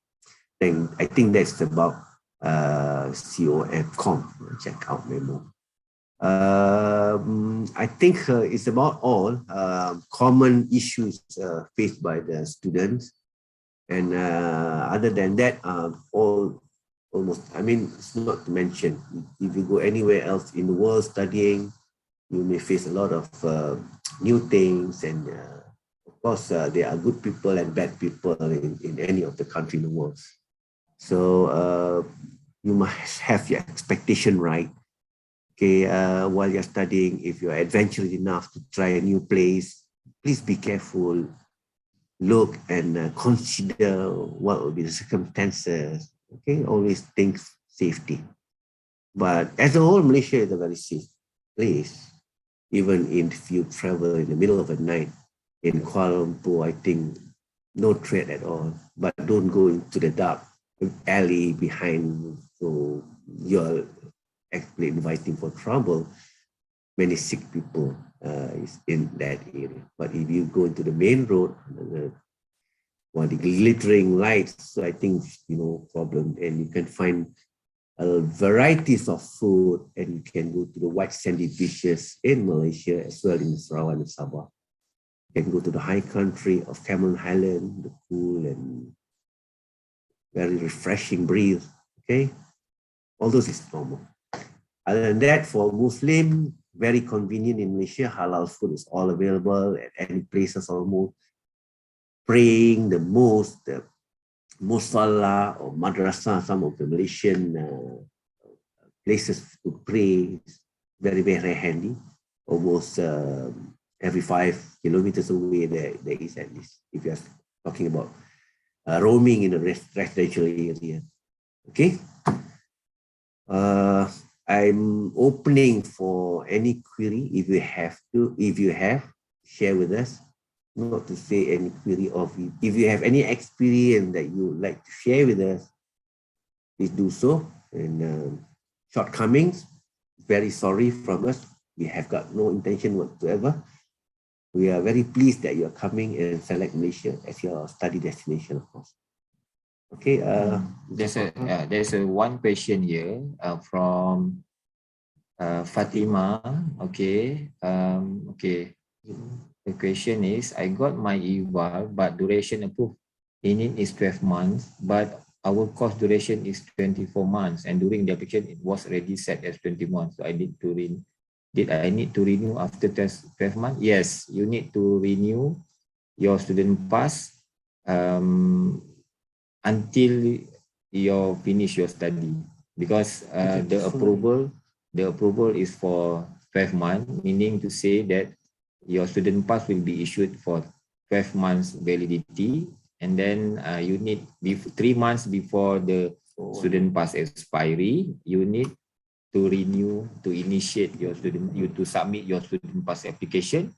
Then I think that's about COM, checkout memo. I think it's about all common issues faced by the students, and other than that, almost, I mean, it's not to mention, if you go anywhere else in the world studying, you may face a lot of new things, and of course there are good people and bad people in any of the country in the world. So you must have your expectation right. Okay, while you're studying, if you're adventurous enough to try a new place, please be careful. Look and consider what will be the circumstances. Okay, always think safety. But as a whole, Malaysia is a very safe place. Even if you travel in the middle of the night in Kuala Lumpur, I think no threat at all. But don't go into the dark alley behind, so you're actually inviting for trouble. Many sick people is in that area. But if you go into the main road, the glittering lights, so I think no problem, and you can find varieties of food, and you can go to the white sandy beaches in Malaysia as well in Sarawak and Sabah. You can go to the high country of Cameron Highland, the cool and very refreshing breeze. Okay, all those is normal. Other than that, for Muslim, very convenient in Malaysia. Halal food is all available at any places almost. Praying the musalla or madrasah, some of the Malaysian places to pray is very, very handy. Almost every 5 kilometers away, there is at least, if you're talking about roaming in a residential area. Okay. I'm opening for any query if you have, share with us. Not to say any query of it. If you have any experience that you would like to share with us, please do so. And shortcomings, very sorry from us. We have got no intention whatsoever. We are very pleased that you are coming and select Malaysia as your study destination, of course. Okay. There's a one question here from Fatima. Okay. Okay. The question is, I got my eval, but duration approved in it is 12 months, but our course duration is 24 months, and during the application it was already set as 20 months. So I need to renew after 12 months? Yes, you need to renew your student pass until you finish your study, because the approval is for 12 months, meaning to say that your student pass will be issued for 12 months validity, and then you need 3 months before the student pass expiry, you need to renew, to initiate your to submit your student pass application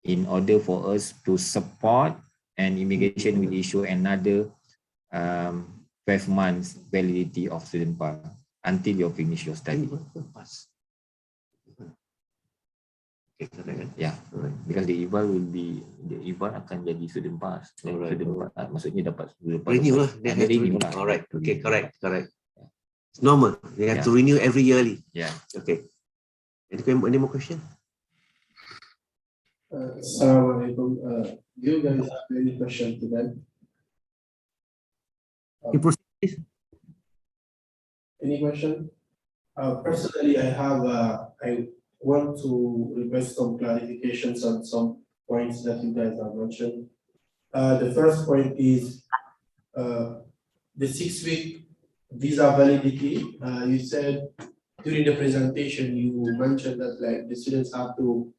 in order for us to support, and immigration will issue another 12 months validity of student pass until you finish your study. Ya, because the eval akan jadi student pass. Student pass maksudnya dapat renew lah. Alright, okay, correct. It's normal. They have to renew every yearly. Yeah. Okay. Any more question? Assalamualaikum. Do you guys have any question to them? You proceed, please. Any question? Personally, I want to request some clarifications on some points that you guys have mentioned. The first point is the 6-week visa validity. You said during the presentation, you mentioned that like the students have to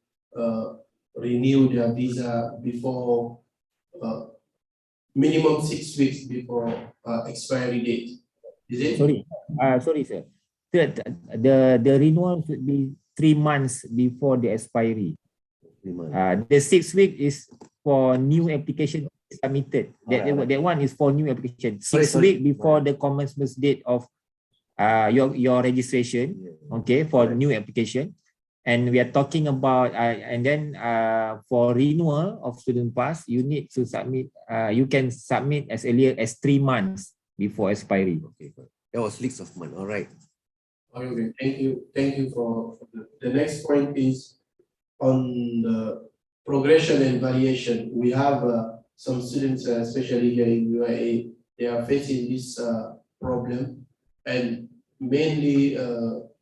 renew their visa before minimum 6 weeks before expiry date. Is it? Sorry, sir. The renewal should be 3 months before the expiry. The 6 week is for new application submitted. That one is for new application. 6 weeks before the commencement date of your registration. Okay, for new application. And we are talking about and then for renewal of student pass, you need to submit. You can submit as early as 3 months before expiry. Okay, that was 6 of month. All right. Okay, thank you for the next point is on the progression and variation. We have some students, especially here in UAE, they are facing this problem, and mainly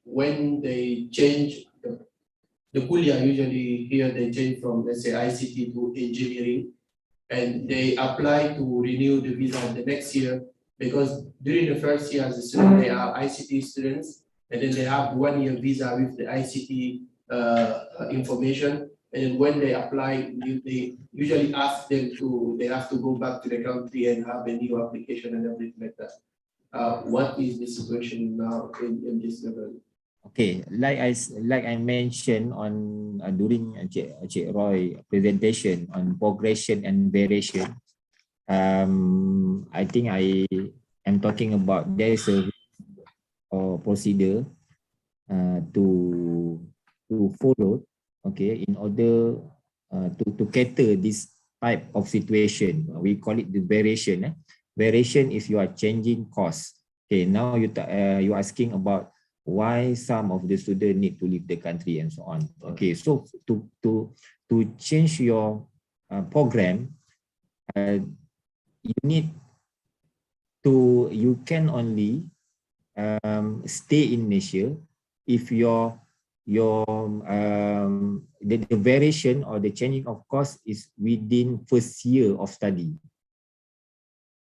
when they change the kuliah, usually here they change from, let's say, ICT to engineering, and they apply to renew the visa the next year. because during the first year as a student, they are ICT students, and then they have 1 year visa with the ICT information. And then when they apply, they usually ask them to, they have to go back to the country and have a new application and everything like that. What is the situation now in this level? Okay, like I mentioned on during Cik Roy presentation on progression and variation. I think I am talking about there is a procedure to follow, okay, in order to cater this type of situation. We call it the variation. Variation is you are changing course. Okay, now you asking about why some of the students need to leave the country and so on. Okay, so to change your program, you can only stay in Malaysia if the variation or the changing of course is within first year of study.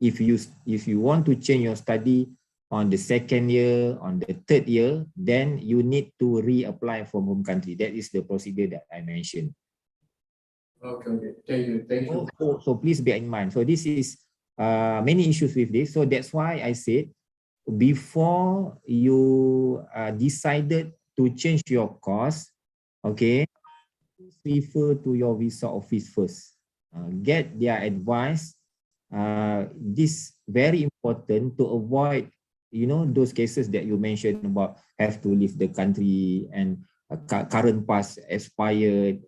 If you want to change your study on the second year, on the third year, then you need to reapply from home country. That is the procedure that I mentioned. Okay, thank you. So please bear in mind. So this is many issues with this. So that's why I said, before you decided to change your course, okay, please refer to your visa office first. Get their advice. This very important to avoid, those cases that you mentioned about have to leave the country and current pass expired,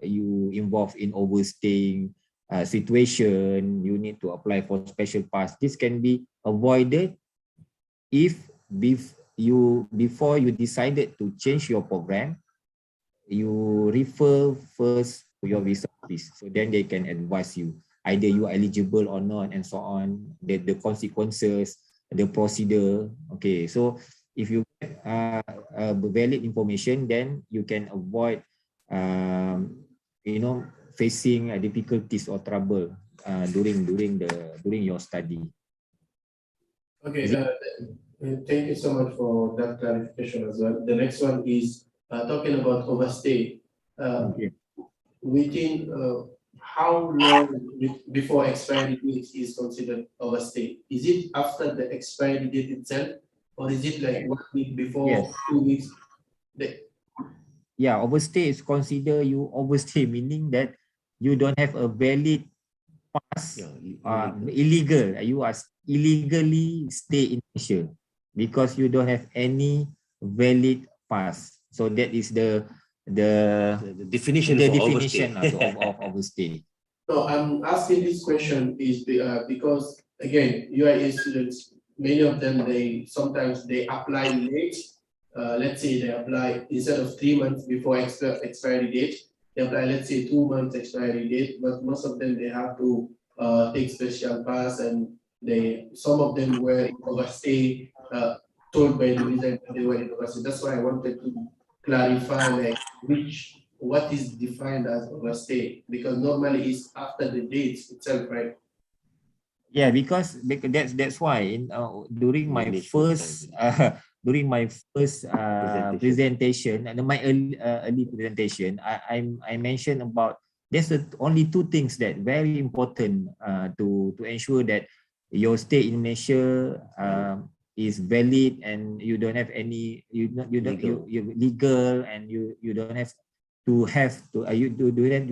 you involved in overstaying situation, you need to apply for special pass. This can be avoided if before you decided to change your program, you refer first to your visa office. So then they can advise you either you are eligible or not and so on, the consequences, the procedure. Okay, so if you get valid information, then you can avoid facing difficulties or trouble during your study. Okay, thank you so much for that clarification as well. The next one is talking about overstay. Okay. Within how long before expiry date is considered overstay? Is it after the expiry date itself, or is it like 1 week before, Yes. 2 weeks? Yeah, overstay is considered you overstay, meaning that you don't have a valid pass, illegal. You are illegally stay in Malaysia because you don't have any valid pass. So that is the definition of overstay. So I'm asking this question is because again, UIA students, many of them sometimes they apply late. Let's say they apply instead of 3 months before expiry date, they apply, let's say, 2 months expiry date, but most of them they have to take special pass, and some of them were overstay, told by the reason that they were in overstay. That's why I wanted to clarify like what is defined as overstay, because normally it's after the date itself, right? Yeah, because that's why during my first presentation and my early presentation, I mentioned about there's only 2 things that very important to ensure that your stay in Malaysia is valid and you don't have any you're legal, and you don't have to you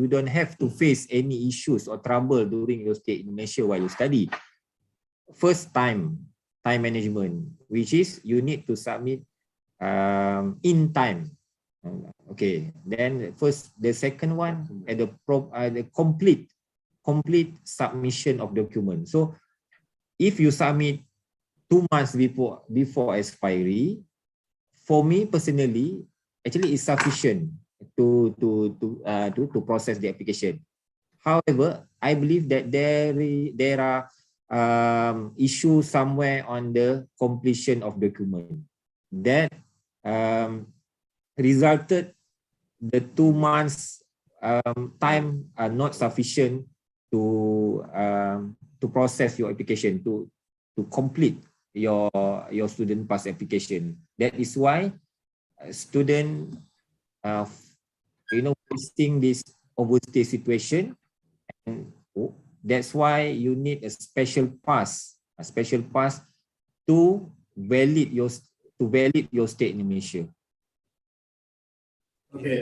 don't have to face any issues or trouble during your stay in Malaysia while you study. First, time management, which is you need to submit in time. Okay, then the second one at the complete submission of document. So if you submit 2 months before expiry, for me personally, actually it's sufficient to process the application. However, I believe that there are issues somewhere on the completion of document that resulted the 2 months time are not sufficient to process your application, to complete your student pass application. That is why student facing this overstay situation, and that's why you need a special pass to valid your stay in Malaysia. Okay,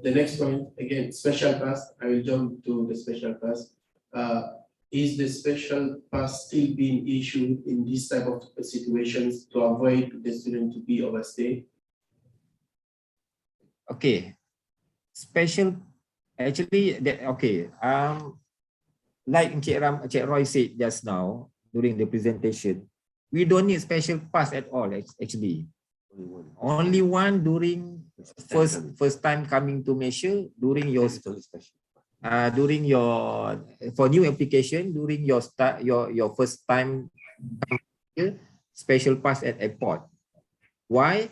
the next point, again, special pass. I will jump to the special pass. Is the special pass still being issued in this type of situations to avoid the student to be overstay? Okay, like Encik Roy said just now during the presentation, we don't need special pass at all actually. Only one during first time coming to Malaysia, during your for new application, during your first time special pass at airport. Why?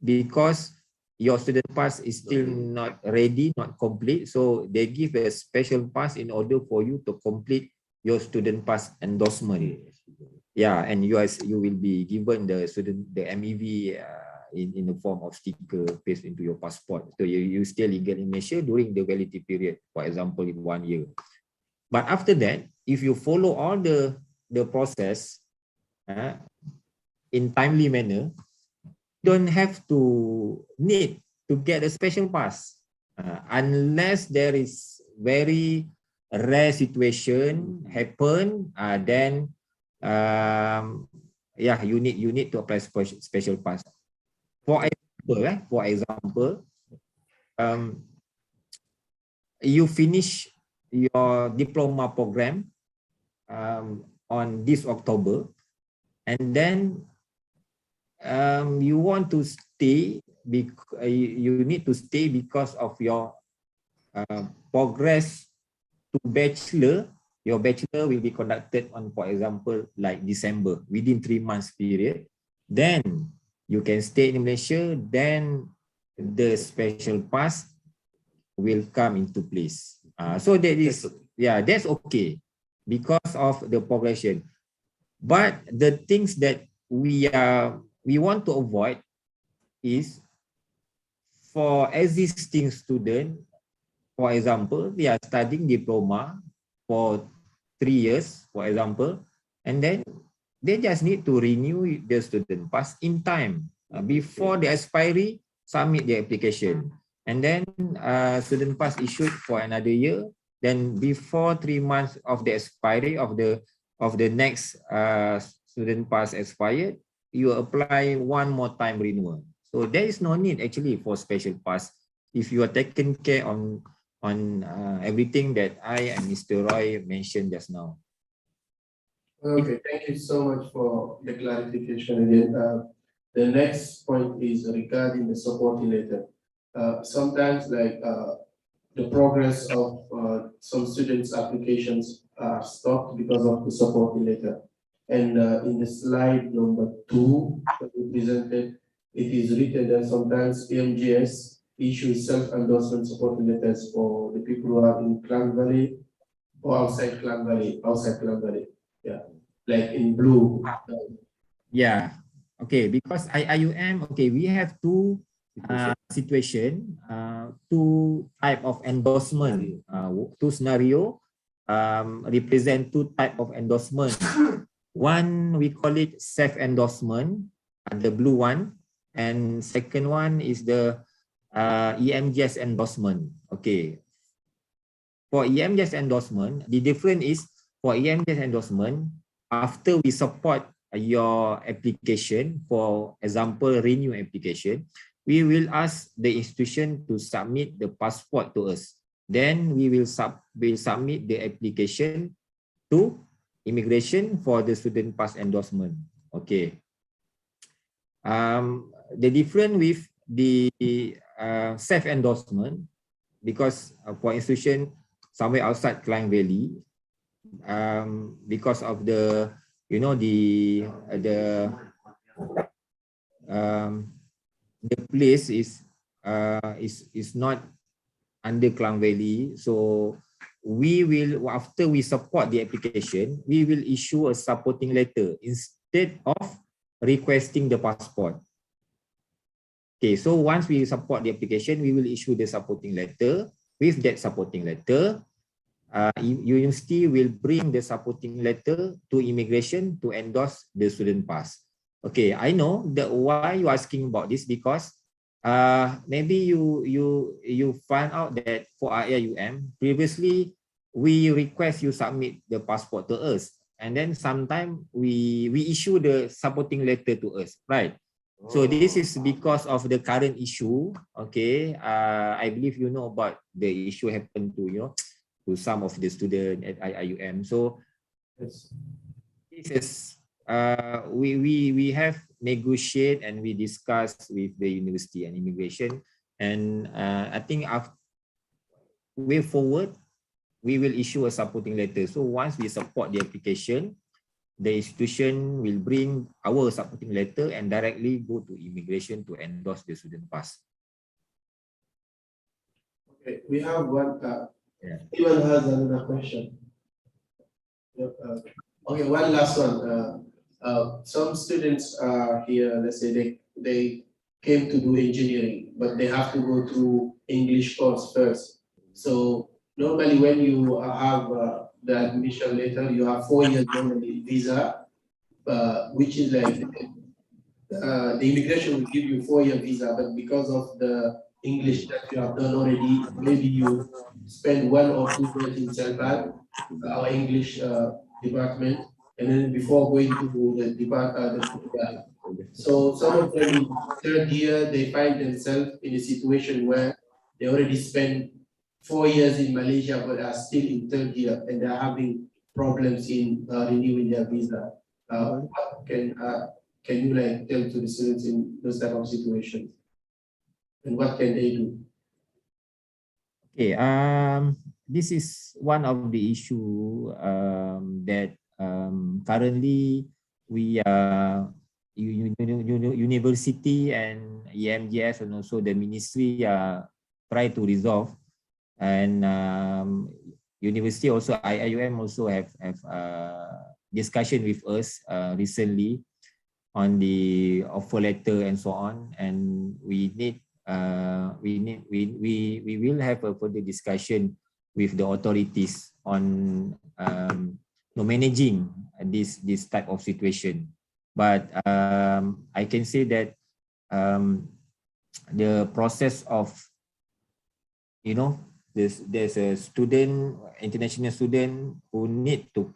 Because your student pass is still not ready, not complete, so they give a special pass in order for you to complete your student pass endorsement. Yeah, and you will be given the MEV in the form of sticker pasted into your passport. So you stay legal in Malaysia during the validity period, for example, in 1 year. But after that, if you follow all the process in timely manner, you don't have to need to get a special pass unless there is very rare situation happen. Then you need to apply special pass. For example, you finish your diploma program on this October, and then you want to stay, you need to stay because of your progress to bachelor. Your bachelor will be conducted on, for example, like December, within 3 months period. Then you can stay in Malaysia, then the special pass will come into place. So that's okay because of the progression. But the things that we want to avoid is for existing student, for example, they are studying diploma for 3 years, for example, and then they just need to renew their student pass in time. Before the expiry, submit the application. And then student pass issued for another year. Then before 3 months of the expiry of the next student pass expired, you apply one more time renewal. So there is no need actually for special pass if you are taking care on everything that I and Mr. Roy mentioned just now. Okay, thank you so much for the clarification again. The next point is regarding the supporting letter. Sometimes the progress of some students' applications are stopped because of the supporting letter. And in the slide number 2 that we presented, it is written that sometimes AMGS issues self-endorsement supporting letters for the people who are in Klang Valley or outside Klang Valley. Yeah, like in blue. Yeah. Okay, because IUM, okay, we have two situation, two type of endorsement, two scenario represent two type of endorsement. One, we call it self-endorsement, the blue one, and second one is the EMGS endorsement. Okay. For EMGS endorsement, the difference is for EMGS endorsement, after we support your application, for example, renew application, we will ask the institution to submit the passport to us. Then we will submit the application to immigration for the student pass endorsement. Okay. The difference with the self-endorsement, because for institution somewhere outside Klang Valley, because of the place is not under Klang Valley, so we will, after we support the application, we will issue a supporting letter instead of requesting the passport. Okay, so once we support the application, we will issue the supporting letter. With that supporting letter, university will bring the supporting letter to immigration to endorse the student pass. Okay, I know that why you asking about this, because maybe you find out that for IIUM previously we request you submit the passport to us, and then sometime we issue the supporting letter to us, right? So this is because of the current issue. Okay, I believe you know about the issue happened to to some of the students at IIUM. So this is we have negotiate and we discuss with the university and immigration, and I think after way forward we will issue a supporting letter. So once we support the application, the institution will bring our supporting letter and directly go to immigration to endorse the student pass. Okay, we have one. Anyone has another question? Yep, okay, one last one. Some students are here, let's say they came to do engineering, but they have to go through English course first. So normally when you have the admission letter, you have 4 years normally visa, which is like the immigration will give you 4-year visa, but because of the English that you have done already, maybe you spend 1 or 2 years in Selpat, our English department, and then before going to the department, so some of them in 3rd year, they find themselves in a situation where they already spent 4 years in Malaysia, but are still in 3rd year, and they're having problems in renewing their visa. What can you like tell to the students in those type of situations, and what can they do? Okay, this is one of the issue that currently we university and EMGS and also the ministry try to resolve, and university also IIUM also have discussion with us recently on the offer letter and so on, and we will have a further discussion with the authorities on managing this type of situation. But I can say that the process of there's a student, international student who need to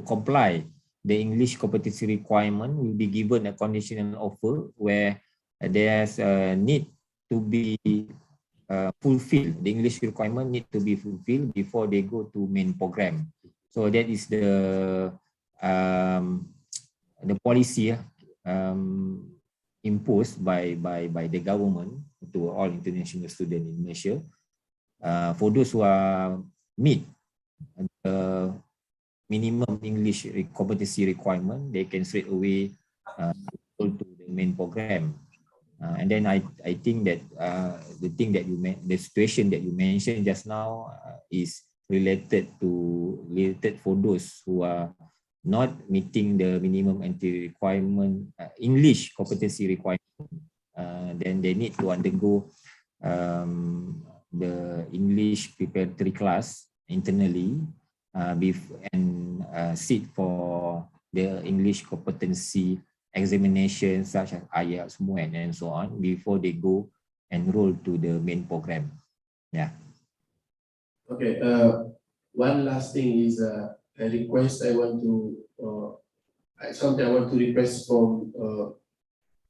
comply the English competency requirement will be given a conditional offer where there's a need to be fulfilled. The English requirement need to be fulfilled before they go to main program. So that is the policy imposed by the government to all international students in Malaysia. For those who are meet the minimum English competency requirement, they can straight away go to the main program. And then I think that the situation that you mentioned just now is related for those who are not meeting the minimum entry requirement, English competency requirement. Then they need to undergo the English preparatory class internally and sit for the English competency examination such as IELTS, MUET, and so on before they go enroll to the main program. Yeah. Okay. One last thing is a request I want to something I want to request from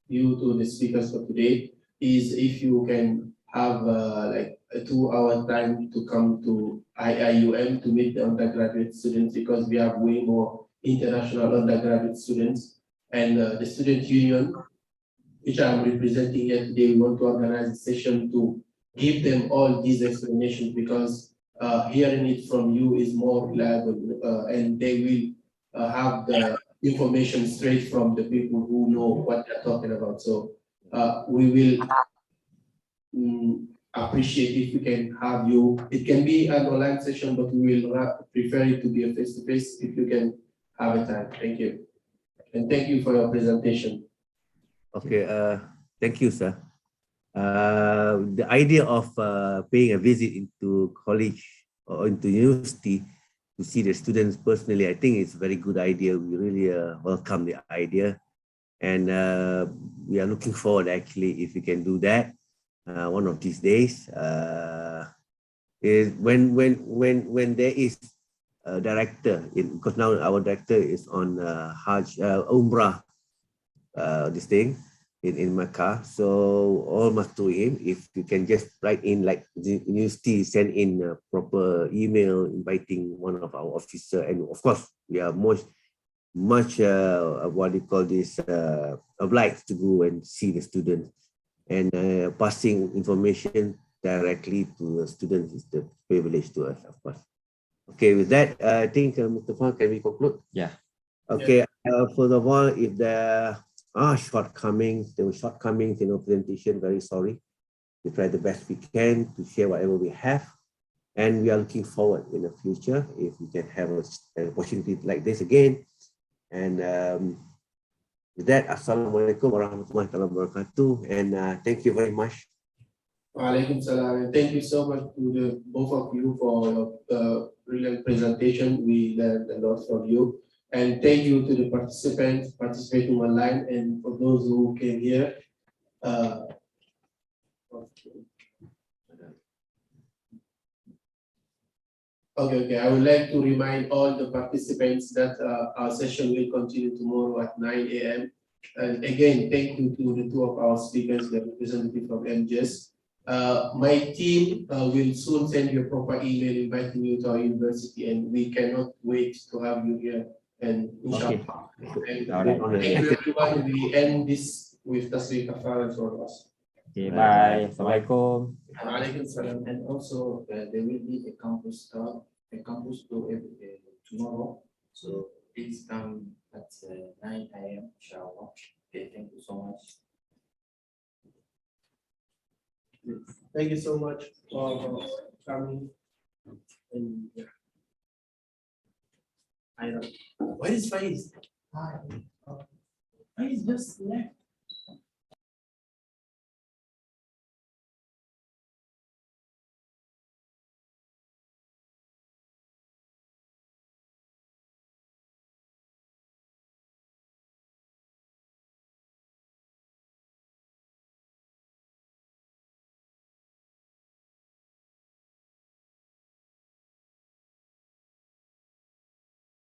you to the speakers for today is if you can have like a 2-hour time to come to IIUM to meet the undergraduate students, because we have way more international undergraduate students, and the student union, which I'm representing here today, we want to organize a session to give them all these explanations, because hearing it from you is more reliable, and they will have the information straight from the people who know what they're talking about. So we will appreciate if we can have you. It can be an online session, but we will prefer it to be a face-to-face if you can have a time. Thank you. And thank you for your presentation. Okay, thank you, sir. The idea of paying a visit into college or into university to see the students personally, I think it's a very good idea. We really welcome the idea. And we are looking forward actually if we can do that one of these days. Is when there is a director, because now our director is on Hajj Umrah, this thing in Mecca. So all must do him. If you can just write in like the university, send in a proper email inviting one of our officer, and of course we are much what do you call this obliged to go and see the students, and passing information directly to the students is the privilege to us, of course. Okay, with that, I think Mustafa, can we conclude? Yeah. Okay. Furthermore, if there are shortcomings in our presentation, very sorry. We try the best we can to share whatever we have, and we are looking forward in the future if we can have an opportunity like this again. And with that, Assalamualaikum warahmatullahi wabarakatuh, and thank you very much. Walaikum salam. And thank you so much to the both of you for the brilliant presentation. We learned a lot from you. And thank you to the participants participating online and for those who came here. Okay. I would like to remind all the participants that our session will continue tomorrow at 9 a.m. And again, thank you to the two of our speakers, the representative from MGS. My team will soon send you a proper email inviting you to our university, and we cannot wait to have you here. And inshallah. Okay. And thank you everyone. We end this with Tasbih Kafara for us. Okay, bye. Assalamualaikum. Walaikum salam. And also, there will be a campus tour tomorrow. So please come at 9 a.m. inshallah. Okay, thank you so much. Thank you so much for coming. And yeah. Where is Faiz? Hi. Faiz just left.